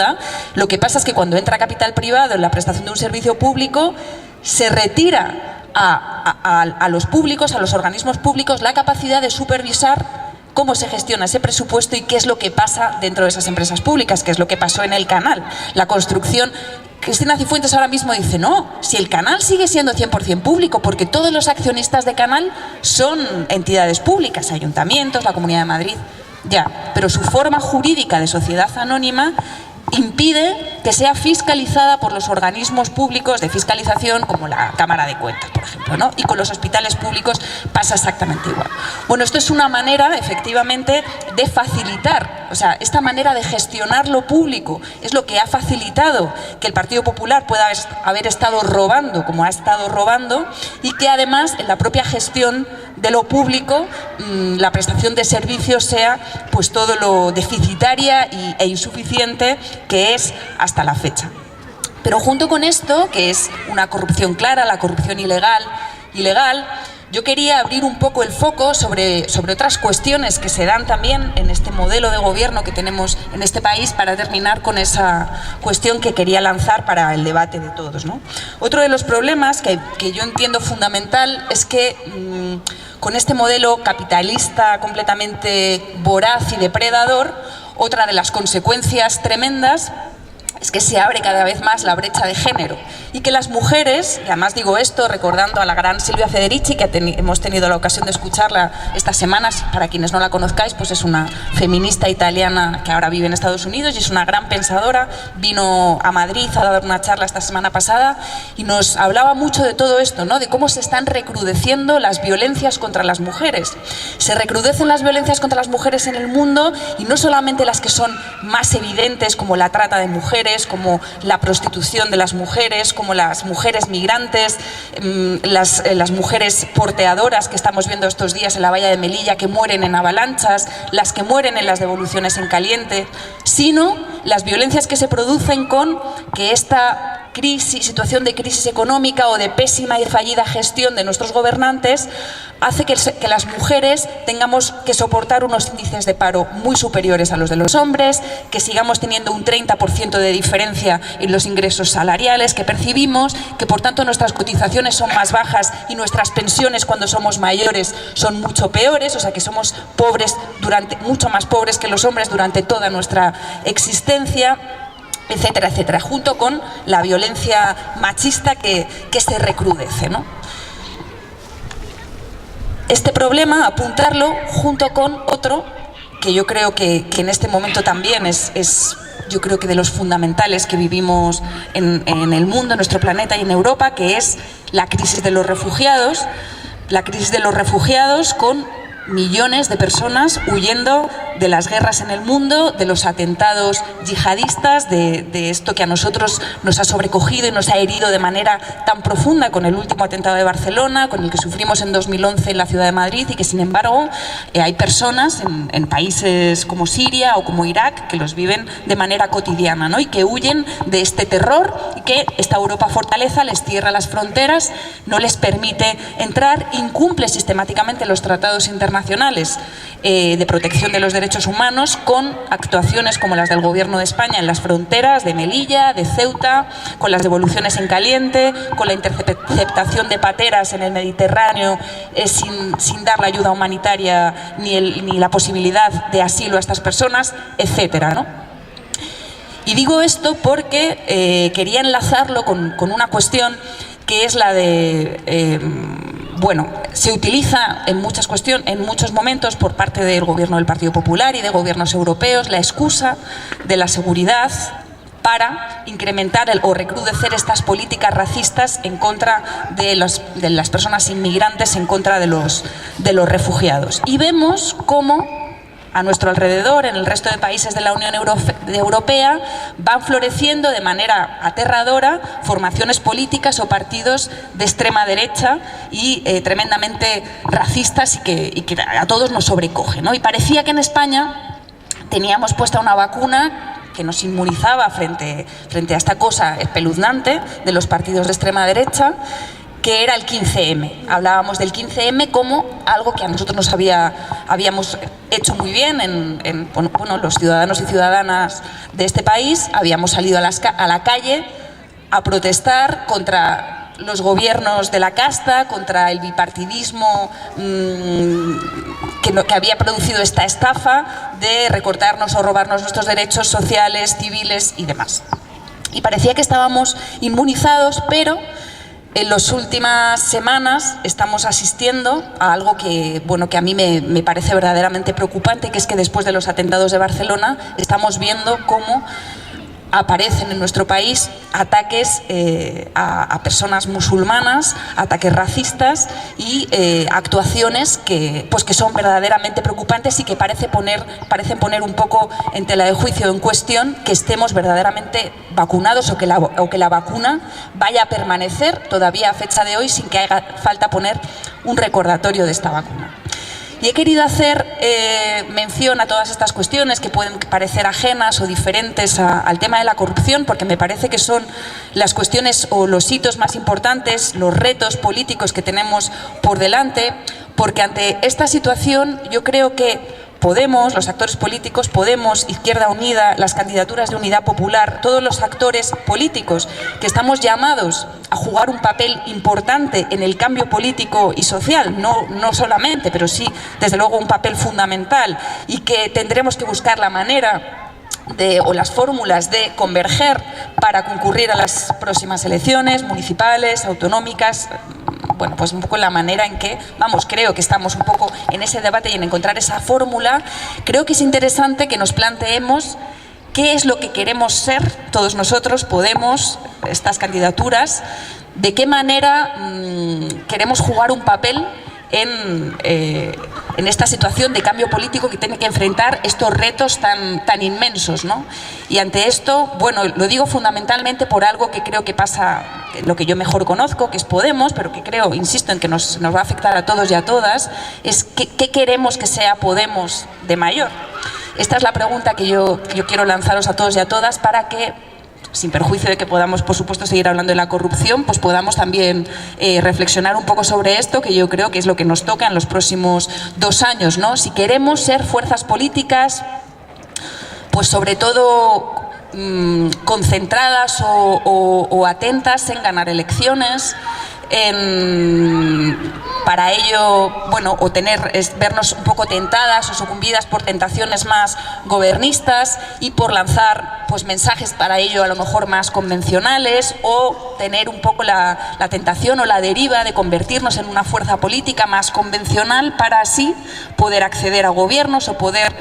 lo que pasa es que cuando entra capital privado en la prestación de un servicio público, se retira a los públicos, a los organismos públicos, la capacidad de supervisar cómo se gestiona ese presupuesto y qué es lo que pasa dentro de esas empresas públicas, que es lo que pasó en el canal. La construcción, Cristina Cifuentes ahora mismo dice, no, si el canal sigue siendo 100% público, porque todos los accionistas de canal son entidades públicas, ayuntamientos, la Comunidad de Madrid, ya, pero su forma jurídica de sociedad anónima impide que sea fiscalizada por los organismos públicos de fiscalización como la Cámara de Cuentas, por ejemplo, ¿no? Y con los hospitales públicos pasa exactamente igual. Bueno, esto es una manera, efectivamente, de facilitar, o sea, esta manera de gestionar lo público es lo que ha facilitado que el Partido Popular pueda haber estado robando como ha estado robando, y que además en la propia gestión de lo público la prestación de servicios sea pues todo lo deficitaria e insuficiente que es hasta la fecha. Pero junto con esto, que es una corrupción clara, la corrupción ilegal, yo quería abrir un poco el foco sobre otras cuestiones que se dan también en este modelo de gobierno que tenemos en este país, para terminar con esa cuestión que quería lanzar para el debate de todos, ¿no? Otro de los problemas que yo entiendo fundamental es que con este modelo capitalista completamente voraz y depredador, otra de las consecuencias tremendas es que se abre cada vez más la brecha de género, y que las mujeres, y además digo esto recordando a la gran Silvia Federici, que hemos tenido la ocasión de escucharla estas semanas. Para quienes no la conozcáis, pues es una feminista italiana que ahora vive en Estados Unidos y es una gran pensadora. Vino a Madrid a dar una charla esta semana pasada y nos hablaba mucho de todo esto, ¿no? De cómo se están recrudeciendo las violencias contra las mujeres. Se recrudecen las violencias contra las mujeres en el mundo, y no solamente las que son más evidentes, como la trata de mujeres, como la prostitución de las mujeres, como las mujeres migrantes, las mujeres porteadoras que estamos viendo estos días en la valla de Melilla, que mueren en avalanchas, las que mueren en las devoluciones en caliente, sino las violencias que se producen con que esta situación de crisis económica o de pésima y fallida gestión de nuestros gobernantes hace que las mujeres tengamos que soportar unos índices de paro muy superiores a los de los hombres, que sigamos teniendo un 30% de diferencia en los ingresos salariales que percibimos, que por tanto nuestras cotizaciones son más bajas y nuestras pensiones cuando somos mayores son mucho peores, o sea que somos pobres mucho más pobres que los hombres durante toda nuestra existencia, etcétera, etcétera, junto con la violencia machista que se recrudece, ¿no? Este problema, apuntarlo junto con otro que yo creo que en este momento también es yo creo que de los fundamentales que vivimos en el mundo, en nuestro planeta y en Europa, que es la crisis de los refugiados. La crisis de los refugiados con millones de personas huyendo de las guerras en el mundo, de los atentados yihadistas, de esto que a nosotros nos ha sobrecogido y nos ha herido de manera tan profunda con el último atentado de Barcelona, con el que sufrimos en 2011 en la ciudad de Madrid, y que sin embargo hay personas en países como Siria o como Irak que los viven de manera cotidiana, ¿no? Y que huyen de este terror, y que esta Europa fortaleza les cierra las fronteras, no les permite entrar, incumple sistemáticamente los tratados internacionales de protección de los derechos humanos, con actuaciones como las del Gobierno de España en las fronteras de Melilla, de Ceuta, con las devoluciones en caliente, con la interceptación de pateras en el Mediterráneo sin dar la ayuda humanitaria ni la posibilidad de asilo a estas personas, etcétera, ¿no? Y digo esto porque quería enlazarlo con una cuestión que es la de bueno, se utiliza en muchos momentos por parte del gobierno del Partido Popular y de gobiernos europeos la excusa de la seguridad para incrementar o recrudecer estas políticas racistas en contra de las personas inmigrantes, en contra de los refugiados. Y vemos cómo a nuestro alrededor, en el resto de países de la Unión Europea, van floreciendo de manera aterradora formaciones políticas o partidos de extrema derecha y tremendamente racistas, y que a todos nos sobrecoge, ¿no? Y parecía que en España teníamos puesta una vacuna que nos inmunizaba frente a esta cosa espeluznante de los partidos de extrema derecha, que era el 15M. Hablábamos del 15M como algo que a nosotros habíamos hecho muy bien los ciudadanos y ciudadanas de este país. Habíamos salido a la calle a protestar contra los gobiernos de la casta, contra el bipartidismo que había producido esta estafa de recortarnos o robarnos nuestros derechos sociales, civiles y demás. Y parecía que estábamos inmunizados, pero en las últimas semanas estamos asistiendo a algo que a mí me parece verdaderamente preocupante, que es que después de los atentados de Barcelona estamos viendo cómo aparecen en nuestro país ataques a personas musulmanas, ataques racistas y actuaciones que son verdaderamente preocupantes y que parecen poner un poco en tela de juicio, en cuestión, que estemos verdaderamente vacunados o que la vacuna vaya a permanecer todavía a fecha de hoy sin que haga falta poner un recordatorio de esta vacuna. Y he querido hacer mención a todas estas cuestiones que pueden parecer ajenas o diferentes al tema de la corrupción, porque me parece que son las cuestiones o los hitos más importantes, los retos políticos que tenemos por delante, porque ante esta situación yo creo que Podemos, los actores políticos, Podemos, Izquierda Unida, las candidaturas de Unidad Popular, todos los actores políticos que estamos llamados a jugar un papel importante en el cambio político y social, no solamente, pero sí, desde luego, un papel fundamental, y que tendremos que buscar la manera o las fórmulas de converger para concurrir a las próximas elecciones municipales, autonómicas. Bueno, pues un poco la manera en que, creo que estamos un poco en ese debate y en encontrar esa fórmula. Creo que es interesante que nos planteemos qué es lo que queremos ser todos nosotros, Podemos, estas candidaturas, de qué manera queremos jugar un papel en esta situación de cambio político que tiene que enfrentar estos retos tan inmensos, ¿no? Y ante esto, bueno, lo digo fundamentalmente por algo que creo que pasa, lo que yo mejor conozco, que es Podemos, pero que creo, insisto, en que nos va a afectar a todos y a todas, es qué queremos que sea Podemos de mayor. Esta es la pregunta que yo quiero lanzaros a todos y a todas para que, sin perjuicio de que podamos, por supuesto, seguir hablando de la corrupción, pues podamos también reflexionar un poco sobre esto, que yo creo que es lo que nos toca en los próximos 2 años, ¿no? Si queremos ser fuerzas políticas, pues sobre todo concentradas o atentas en ganar elecciones, para ello, bueno, vernos un poco tentadas o sucumbidas por tentaciones más gobernistas y por lanzar pues mensajes para ello a lo mejor más convencionales, o tener un poco la tentación o la deriva de convertirnos en una fuerza política más convencional para así poder acceder a gobiernos o poder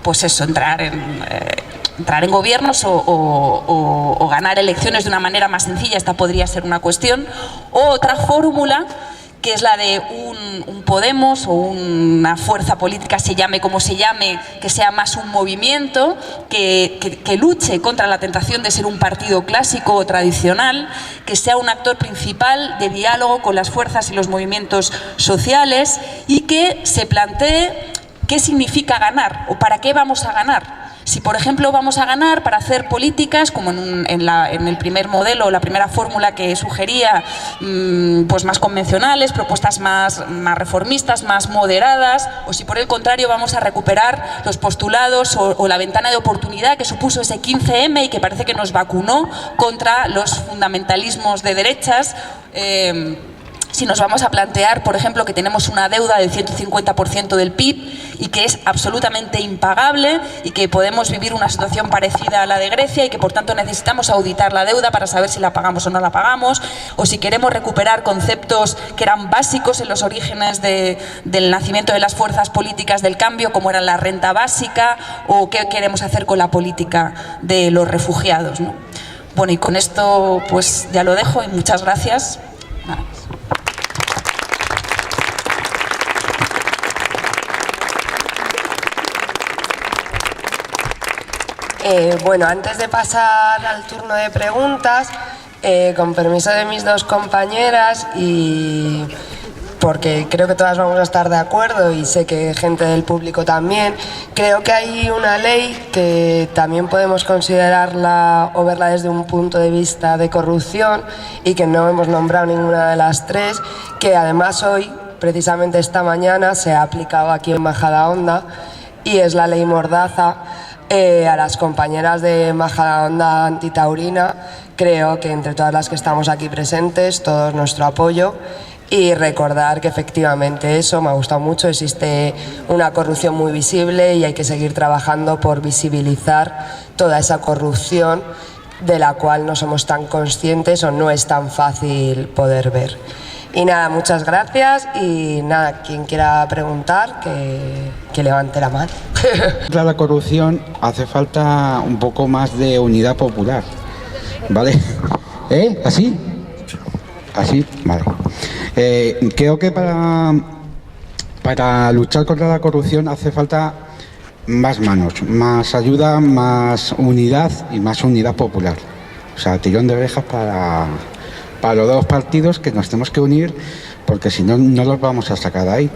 pues eso, entrar en gobiernos o ganar elecciones de una manera más sencilla. Esta podría ser una cuestión. O otra fórmula, que es la de un Podemos o una fuerza política, se llame como se llame, que sea más un movimiento, que luche contra la tentación de ser un partido clásico o tradicional, que sea un actor principal de diálogo con las fuerzas y los movimientos sociales, y que se plantee qué significa ganar o para qué vamos a ganar. Si, por ejemplo, vamos a ganar para hacer políticas, como en el primer modelo, la primera fórmula que sugería, pues más convencionales, propuestas más reformistas, más moderadas, o si por el contrario vamos a recuperar los postulados o la ventana de oportunidad que supuso ese 15M y que parece que nos vacunó contra los fundamentalismos de derechas. Si nos vamos a plantear, por ejemplo, que tenemos una deuda del 150% del PIB y que es absolutamente impagable y que podemos vivir una situación parecida a la de Grecia y que por tanto necesitamos auditar la deuda para saber si la pagamos o no la pagamos, o si queremos recuperar conceptos que eran básicos en los orígenes del nacimiento de las fuerzas políticas del cambio, como era la renta básica, o qué queremos hacer con la política de los refugiados, ¿no? Bueno, y con esto pues ya lo dejo y muchas gracias. Bueno, antes de pasar al turno de preguntas, con permiso de mis 2 compañeras, y porque creo que todas vamos a estar de acuerdo y sé que gente del público también, creo que hay una ley que también podemos considerarla o verla desde un punto de vista de corrupción y que no hemos nombrado ninguna de las 3, que además hoy, precisamente esta mañana, se ha aplicado aquí en Majadahonda, y es la ley Mordaza. A las compañeras de Majadahonda Antitaurina, creo que entre todas las que estamos aquí presentes, todo nuestro apoyo, y recordar que efectivamente eso me ha gustado mucho, existe una corrupción muy visible y hay que seguir trabajando por visibilizar toda esa corrupción de la cual no somos tan conscientes o no es tan fácil poder ver. Y nada, muchas gracias y nada, quien quiera preguntar, que levante la mano. Contra la corrupción hace falta un poco más de unidad popular, ¿vale? ¿Así? ¿Así? Vale. Creo que para luchar contra la corrupción hace falta más manos, más ayuda, más unidad y más unidad popular. O sea, tirón de orejas para los dos partidos, que nos tenemos que unir, porque si no, no los vamos a sacar de ahí.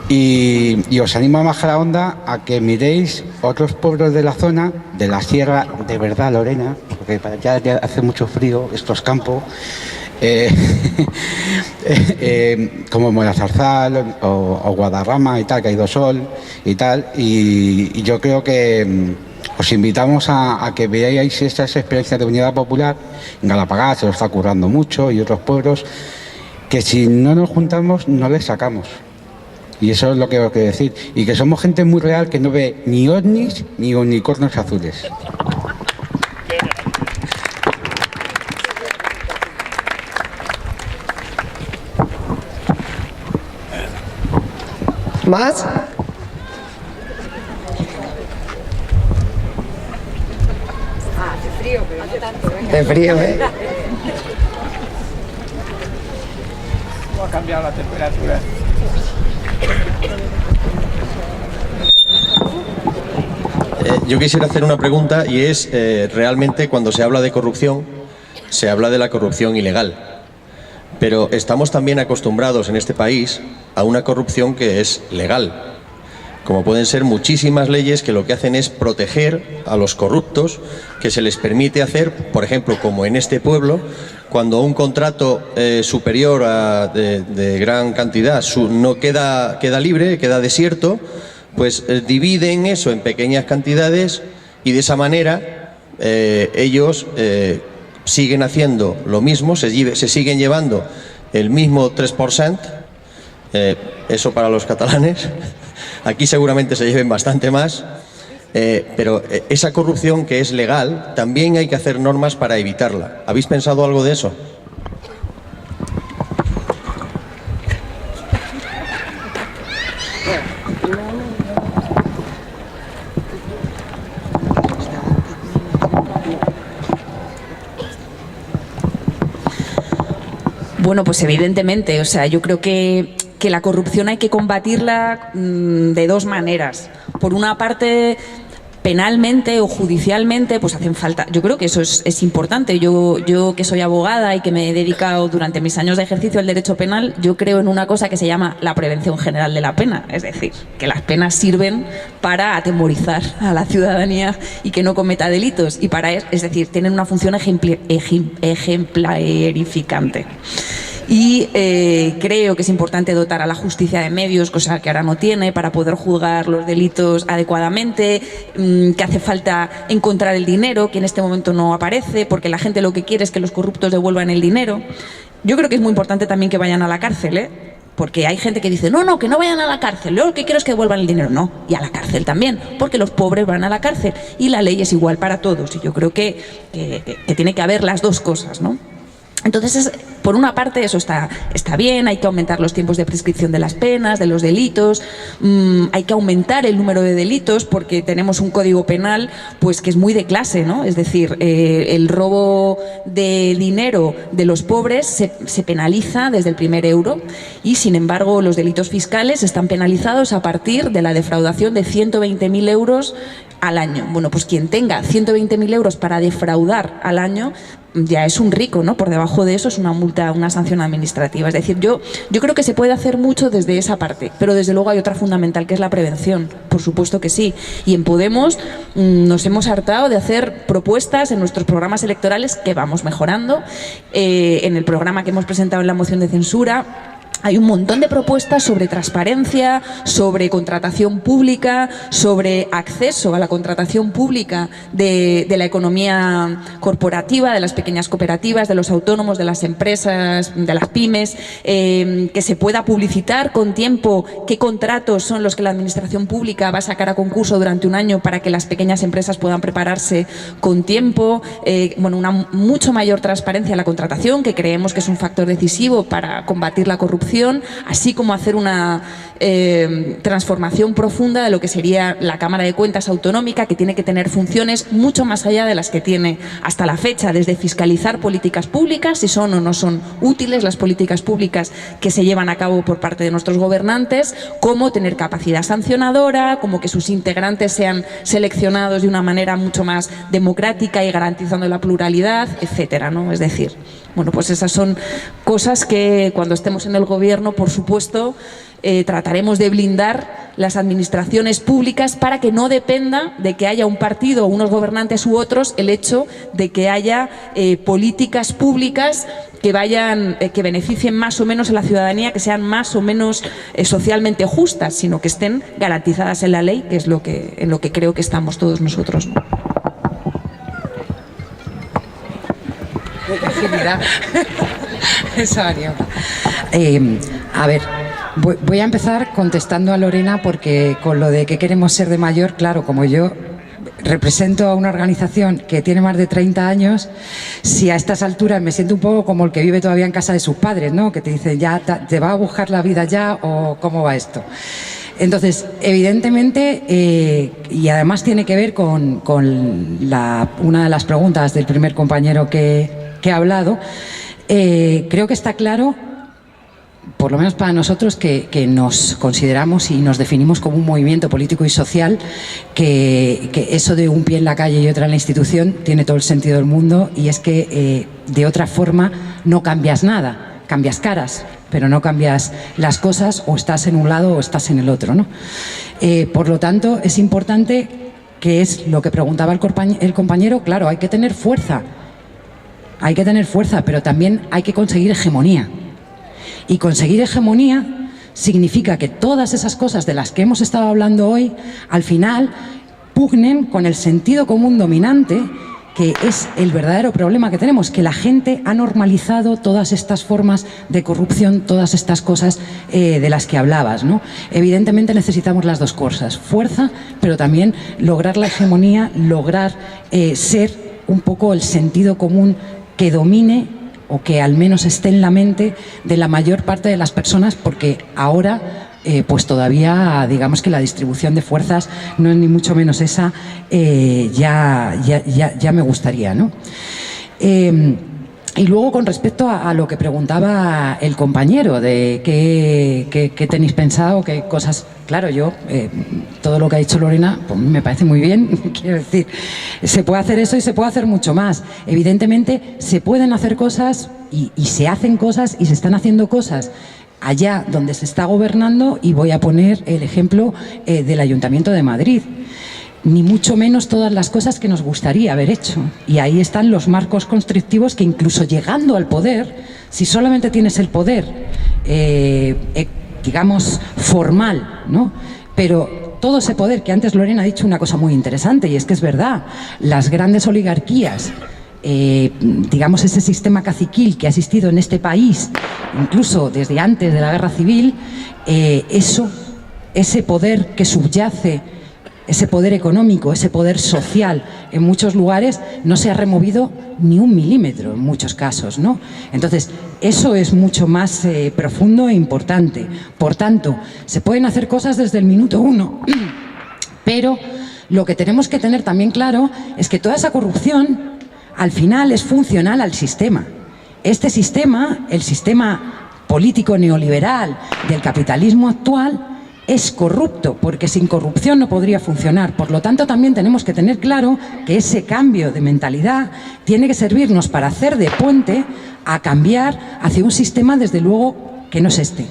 Y os animo a Majadahonda a que miréis otros pueblos de la zona, de la sierra, de verdad, Lorena, porque ya hace mucho frío, estos campos, como Morazarzal o Guadarrama y tal, que ha ido sol y tal, y yo creo que os invitamos a que veáis estas experiencias de unidad popular. En Galapagar se lo está currando mucho y otros pueblos, que si no nos juntamos no les sacamos. Y eso es lo que os quiero decir. Y que somos gente muy real, que no ve ni ovnis ni unicornios azules. ¿Más? De frío, ¿eh? ¿Cómo ha cambiado la temperatura? Yo quisiera hacer una pregunta y es, realmente cuando se habla de corrupción, se habla de la corrupción ilegal. Pero estamos también acostumbrados en este país a una corrupción que es legal. Como pueden ser muchísimas leyes que lo que hacen es proteger a los corruptos, que se les permite hacer, por ejemplo, como en este pueblo, cuando un contrato superior de gran cantidad no queda libre, queda desierto, pues dividen eso en pequeñas cantidades y de esa manera ellos siguen haciendo lo mismo, se siguen llevando el mismo 3%, eso para los catalanes. Aquí seguramente se lleven bastante más, pero esa corrupción que es legal, también hay que hacer normas para evitarla. ¿Habéis pensado algo de eso? Bueno, pues evidentemente, o sea, yo creo que la corrupción hay que combatirla de dos maneras. Por una parte, penalmente o judicialmente, pues hacen falta. Yo creo que eso es importante. Yo que soy abogada y que me he dedicado durante mis años de ejercicio al derecho penal, yo creo en una cosa que se llama la prevención general de la pena. Es decir, que las penas sirven para atemorizar a la ciudadanía y que no cometa delitos. Y es decir, tienen una función ejemplarificante. Y creo que es importante dotar a la justicia de medios, cosa que ahora no tiene, para poder juzgar los delitos adecuadamente, que hace falta encontrar el dinero, que en este momento no aparece, porque la gente lo que quiere es que los corruptos devuelvan el dinero. Yo creo que es muy importante también que vayan a la cárcel, porque hay gente que dice, no, que no vayan a la cárcel, yo lo que quiero es que devuelvan el dinero. No, y a la cárcel también, porque los pobres van a la cárcel y la ley es igual para todos. Y yo creo que tiene que haber las dos cosas, ¿no? Entonces, por una parte, eso está bien, hay que aumentar los tiempos de prescripción de las penas, de los delitos, hay que aumentar el número de delitos porque tenemos un código penal pues que es muy de clase, ¿no? Es decir, el robo de dinero de los pobres se penaliza desde el primer euro y, sin embargo, los delitos fiscales están penalizados a partir de la defraudación de 120.000 euros al año. Bueno, pues quien tenga 120.000 euros para defraudar al año ya es un rico, ¿no? Por debajo de eso es una multa, una sanción administrativa. Es decir, yo creo que se puede hacer mucho desde esa parte, pero desde luego hay otra fundamental que es la prevención, por supuesto que sí. Y en Podemos nos hemos hartado de hacer propuestas en nuestros programas electorales que vamos mejorando. En el programa que hemos presentado en la moción de censura hay un montón de propuestas sobre transparencia, sobre contratación pública, sobre acceso a la contratación pública de la economía corporativa, de las pequeñas cooperativas, de los autónomos, de las empresas, de las pymes, que se pueda publicitar con tiempo qué contratos son los que la administración pública va a sacar a concurso durante un año para que las pequeñas empresas puedan prepararse con tiempo. Bueno, una mucho mayor transparencia en la contratación, que creemos que es un factor decisivo para combatir la corrupción, así como hacer una transformación profunda de lo que sería la Cámara de Cuentas Autonómica, que tiene que tener funciones mucho más allá de las que tiene hasta la fecha, desde fiscalizar políticas públicas, si son o no son útiles las políticas públicas que se llevan a cabo por parte de nuestros gobernantes, como tener capacidad sancionadora, como que sus integrantes sean seleccionados de una manera mucho más democrática y garantizando la pluralidad, etcétera, ¿no? Es decir, bueno, pues esas son cosas que cuando estemos en el gobierno, por supuesto, trataremos de blindar las administraciones públicas para que no dependa de que haya un partido, unos gobernantes u otros, el hecho de que haya políticas públicas que beneficien más o menos a la ciudadanía, que sean más o menos socialmente justas, sino que estén garantizadas en la ley, que es en lo que creo que estamos todos nosotros, ¿no? A ver, voy a empezar contestando a Lorena, porque con lo de que queremos ser de mayor, claro, como yo represento a una organización que tiene más de 30 años, si a estas alturas me siento un poco como el que vive todavía en casa de sus padres, ¿no? Que te dicen, ya te va a buscar la vida ya, o cómo va esto. Entonces, evidentemente, y además tiene que ver con una de las preguntas del primer compañero que ha hablado, creo que está claro, por lo menos para nosotros, que nos consideramos y nos definimos como un movimiento político y social, que eso de un pie en la calle y otra en la institución tiene todo el sentido del mundo, y es que de otra forma no cambias nada, cambias caras, pero no cambias las cosas, o estás en un lado o estás en el otro, ¿no? Por lo tanto, es importante, que es lo que preguntaba el compañero, claro, hay que tener fuerza, pero también hay que conseguir hegemonía. Y conseguir hegemonía significa que todas esas cosas de las que hemos estado hablando hoy, al final, pugnen con el sentido común dominante, que es el verdadero problema que tenemos, que la gente ha normalizado todas estas formas de corrupción, todas estas cosas de las que hablabas, ¿no? Evidentemente necesitamos las dos cosas, fuerza, pero también lograr la hegemonía, lograr ser un poco el sentido común que domine, o que al menos esté en la mente de la mayor parte de las personas, porque ahora pues todavía, digamos que la distribución de fuerzas no es ni mucho menos esa, ya me gustaría, ¿no? Y luego, con respecto a lo que preguntaba el compañero, de qué tenéis pensado, qué cosas... Claro, yo, todo lo que ha dicho Lorena, pues me parece muy bien. Quiero decir, se puede hacer eso y se puede hacer mucho más. Evidentemente, se pueden hacer cosas y se hacen cosas y se están haciendo cosas allá donde se está gobernando, y voy a poner el ejemplo del Ayuntamiento de Madrid. Ni mucho menos todas las cosas que nos gustaría haber hecho. Y ahí están los marcos constrictivos que, incluso llegando al poder, si solamente tienes el poder, digamos, formal, ¿no? Pero todo ese poder, que antes Lorena ha dicho una cosa muy interesante, y es que es verdad, las grandes oligarquías, digamos, ese sistema caciquil que ha existido en este país, incluso desde antes de la Guerra Civil, ese poder que subyace, ese poder económico, ese poder social, en muchos lugares no se ha removido ni un milímetro en muchos casos, ¿no? Entonces, eso es mucho más profundo e importante. Por tanto, se pueden hacer cosas desde el minuto uno, pero lo que tenemos que tener también claro es que toda esa corrupción al final es funcional al sistema. Este sistema, el sistema político neoliberal del capitalismo actual, es corrupto, porque sin corrupción no podría funcionar. Por lo tanto, también tenemos que tener claro que ese cambio de mentalidad tiene que servirnos para hacer de puente a cambiar hacia un sistema, desde luego, que no es este.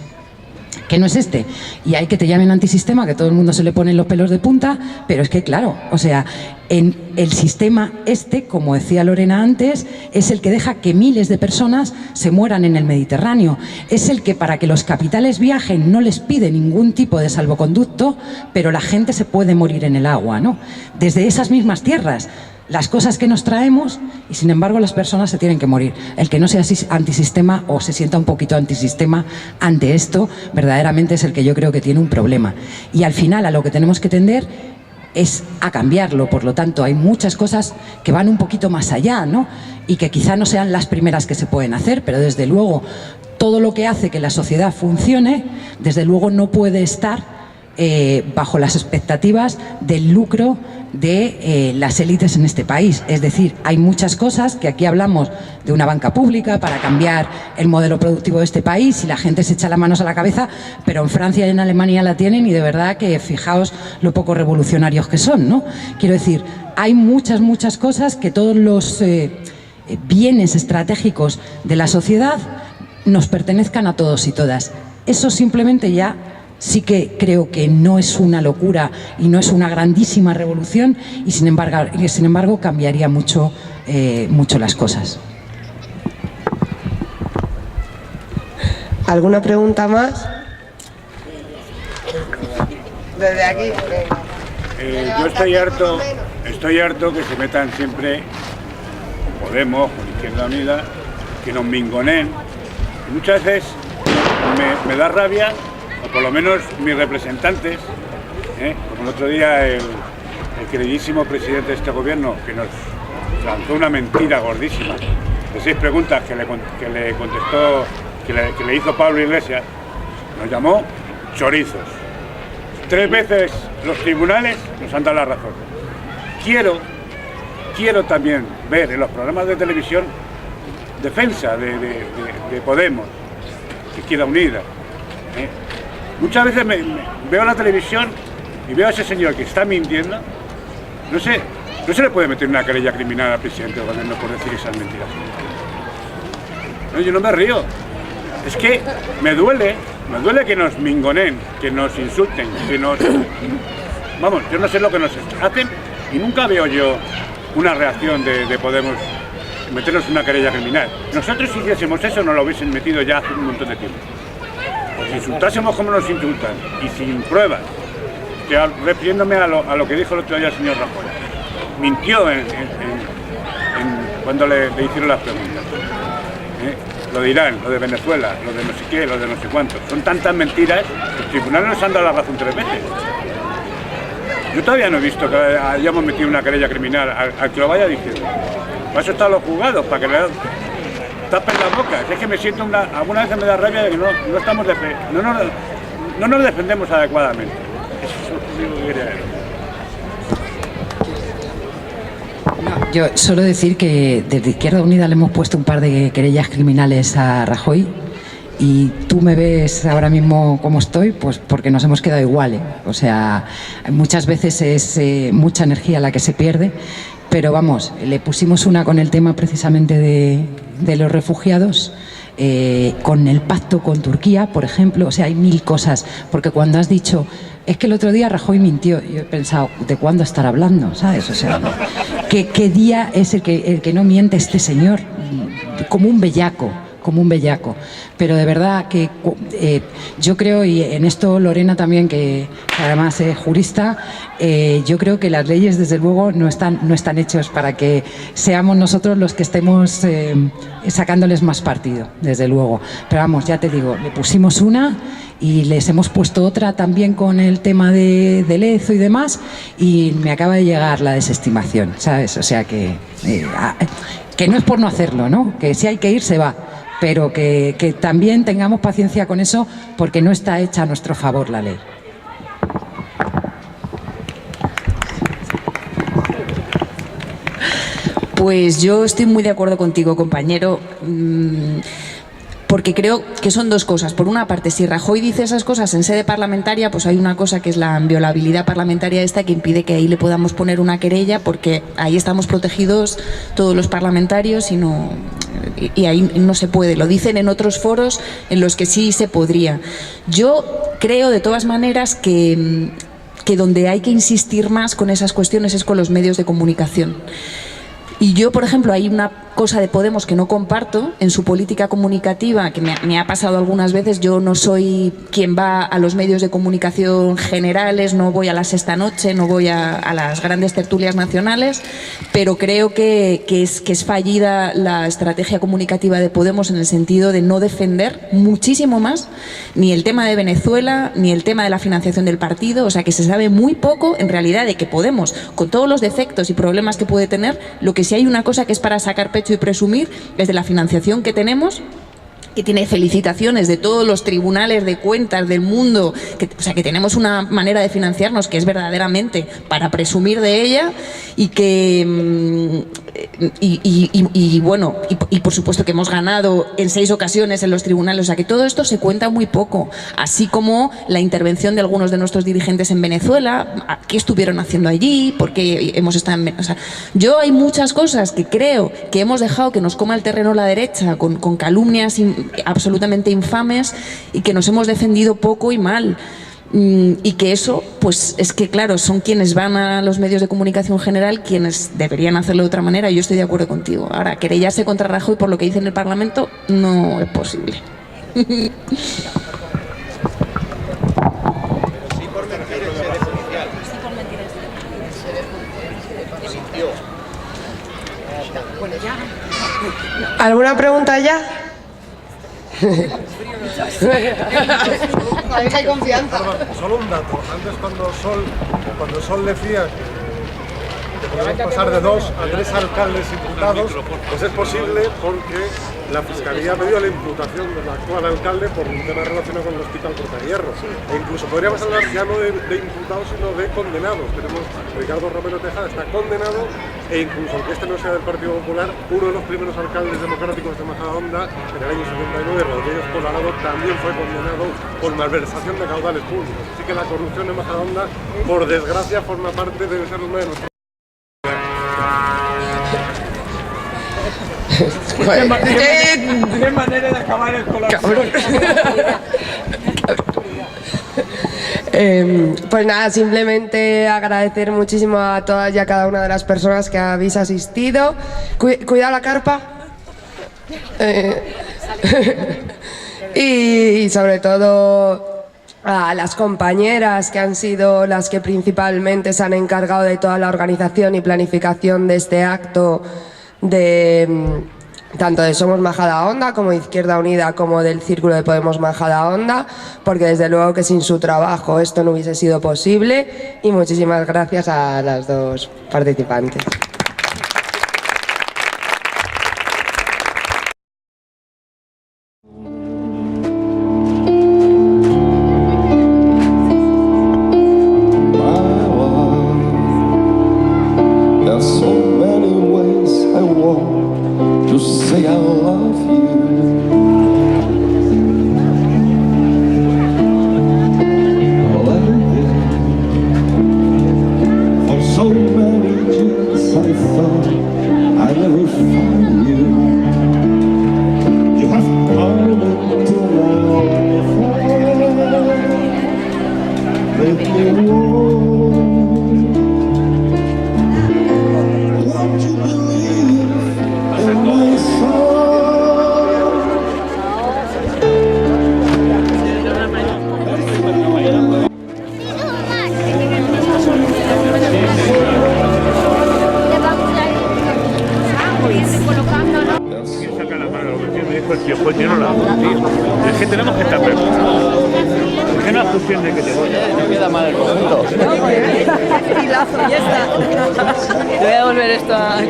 que no es este. Y hay que te llamen antisistema, que todo el mundo se le ponen los pelos de punta, pero es que claro, o sea, en el sistema este, como decía Lorena antes, es el que deja que miles de personas se mueran en el Mediterráneo. Es el que para que los capitales viajen no les pide ningún tipo de salvoconducto, pero la gente se puede morir en el agua, ¿no? Desde esas mismas tierras. Las cosas que nos traemos y sin embargo las personas se tienen que morir. El que no sea antisistema o se sienta un poquito antisistema ante esto, verdaderamente es el que yo creo que tiene un problema. Y al final a lo que tenemos que tender es a cambiarlo. Por lo tanto, hay muchas cosas que van un poquito más allá, ¿no? Y que quizá no sean las primeras que se pueden hacer, pero desde luego todo lo que hace que la sociedad funcione, desde luego no puede estar bajo las expectativas del lucro de las élites en este país. Es decir, hay muchas cosas que aquí hablamos de una banca pública para cambiar el modelo productivo de este país y la gente se echa las manos a la cabeza, pero en Francia y en Alemania la tienen y de verdad que fijaos lo poco revolucionarios que son, ¿no? Quiero decir, hay muchas cosas que todos los bienes estratégicos de la sociedad nos pertenezcan a todos y todas. Eso simplemente ya sí que creo que no es una locura y no es una grandísima revolución y sin embargo cambiaría mucho las cosas. ¿Alguna pregunta más? Desde aquí. Yo estoy harto que se metan siempre con Podemos, con Izquierda Unida, que nos mingoneen. Y muchas veces me da rabia, o por lo menos mis representantes, como el otro día el queridísimo presidente de este gobierno, que nos lanzó una mentira gordísima de 6 preguntas que le contestó, que le hizo Pablo Iglesias, nos llamó chorizos. 3 veces los tribunales nos han dado la razón. Quiero también ver en los programas de televisión defensa de Podemos, de Izquierda Unida. Muchas veces veo la televisión y veo a ese señor que está mintiendo. No se le puede meter una querella criminal al presidente del gobierno por decir esas mentiras. No, yo no me río. Es que me duele que nos mingoneen, que nos insulten, que nos... Vamos, yo no sé lo que nos hacen y nunca veo yo una reacción de Podemos meternos una querella criminal. Nosotros si hiciésemos eso nos lo hubiesen metido ya hace un montón de tiempo. Pues si insultásemos como nos insultan y sin pruebas, refiriéndome a lo que dijo el otro día el señor Rajoy, mintió cuando le hicieron las preguntas. Lo de Irán, lo de Venezuela, lo de no sé qué, lo de no sé cuánto. Son tantas mentiras que los tribunales nos han dado la razón 3 veces. Yo todavía no he visto que hayamos metido una querella criminal al que lo vaya diciendo. Para eso están los juzgados, para que le tapen la boca. Es que me siento alguna vez me da rabia de que no nos defendemos adecuadamente. Eso es lo único que quería decir. No, yo solo decir que desde Izquierda Unida le hemos puesto un par de querellas criminales a Rajoy y tú me ves ahora mismo como estoy, pues porque nos hemos quedado igual, O sea, muchas veces es mucha energía la que se pierde, pero vamos, le pusimos una con el tema precisamente de los refugiados, con el pacto con Turquía, por ejemplo. O sea, hay 1000 cosas, porque cuando has dicho, es que el otro día Rajoy mintió, yo he pensado, ¿de cuándo estar hablando? ¿Sabes? O sea, ¿qué día es el que no miente este señor? Como un bellaco. Pero de verdad que yo creo, y en esto Lorena también, que además es jurista, yo creo que las leyes desde luego no están hechas para que seamos nosotros los que estemos sacándoles más partido, desde luego. Pero vamos, ya te digo, le pusimos una y les hemos puesto otra también con el tema de Lezo y demás, y me acaba de llegar la desestimación, ¿sabes? O sea que no es por no hacerlo, ¿no? Que si hay que ir, se va. Pero que también tengamos paciencia con eso, porque no está hecha a nuestro favor la ley. Pues yo estoy muy de acuerdo contigo, compañero, porque creo que son 2 cosas. Por una parte, si Rajoy dice esas cosas en sede parlamentaria, pues hay una cosa que es la inviolabilidad parlamentaria esta, que impide que ahí le podamos poner una querella, porque ahí estamos protegidos todos los parlamentarios y no y ahí no se puede. Lo dicen en otros foros en los que sí se podría. Yo creo de todas maneras que donde hay que insistir más con esas cuestiones es con los medios de comunicación. Y yo, por ejemplo, hay una cosa de Podemos que no comparto en su política comunicativa, que me ha pasado algunas veces. Yo no soy quien va a los medios de comunicación generales, no voy a la Sexta Noche, no voy a las grandes tertulias nacionales, pero creo que es fallida la estrategia comunicativa de Podemos en el sentido de no defender muchísimo más ni el tema de Venezuela, ni el tema de la financiación del partido. O sea, que se sabe muy poco en realidad de que Podemos, con todos los defectos y problemas que puede tener, lo que sí hay una cosa que es para sacar pecho y presumir es de la financiación que tenemos, que tiene felicitaciones de todos los tribunales de cuentas del mundo, o sea, que tenemos una manera de financiarnos que es verdaderamente para presumir de ella, y que bueno, por supuesto que hemos ganado en 6 ocasiones en los tribunales. O sea, que todo esto se cuenta muy poco, así como la intervención de algunos de nuestros dirigentes en Venezuela, qué estuvieron haciendo allí, por qué hemos estado en... O sea, yo hay muchas cosas que creo que hemos dejado que nos coma el terreno la derecha con calumnias absolutamente infames, y que nos hemos defendido poco y mal. Y que eso, pues es que claro, son quienes van a los medios de comunicación general quienes deberían hacerlo de otra manera. Y yo estoy de acuerdo contigo. Ahora, querellarse contra Rajoy por lo que dice en el Parlamento no es posible. ¿Alguna pregunta ya? Hay confianza. Solo un dato. Antes cuando Sol decía que podemos pasar de 2 a 3 alcaldes imputados, pues es posible porque la Fiscalía ha pedido la imputación del actual alcalde por un tema relacionado con el Hospital Portahierro. E incluso podríamos hablar ya no de imputados, sino de condenados. Tenemos Ricardo Romero Tejada, está condenado, e incluso aunque este no sea del Partido Popular, uno de los primeros alcaldes democráticos de Majadahonda en el año 79, Rodríguez Colarado, también fue condenado por malversación de caudales públicos. Así que la corrupción en Majadahonda, por desgracia, forma parte, debe ser uno de nuestros... ¿Qué manera de acabar el colapso? Pues nada, simplemente agradecer muchísimo a todas y a cada una de las personas que habéis asistido. Cuidado la carpa. Y sobre todo a las compañeras que han sido las que principalmente se han encargado de toda la organización y planificación de este acto, tanto de Somos Majadahonda como de Izquierda Unida como del Círculo de Podemos Majadahonda, porque desde luego que sin su trabajo esto no hubiese sido posible. Y muchísimas gracias a las dos participantes. Es que tenemos que estar preparados. Es que no es cuestión de que te voy. No queda mal el conjunto. Ya está. Te voy a devolver esto a...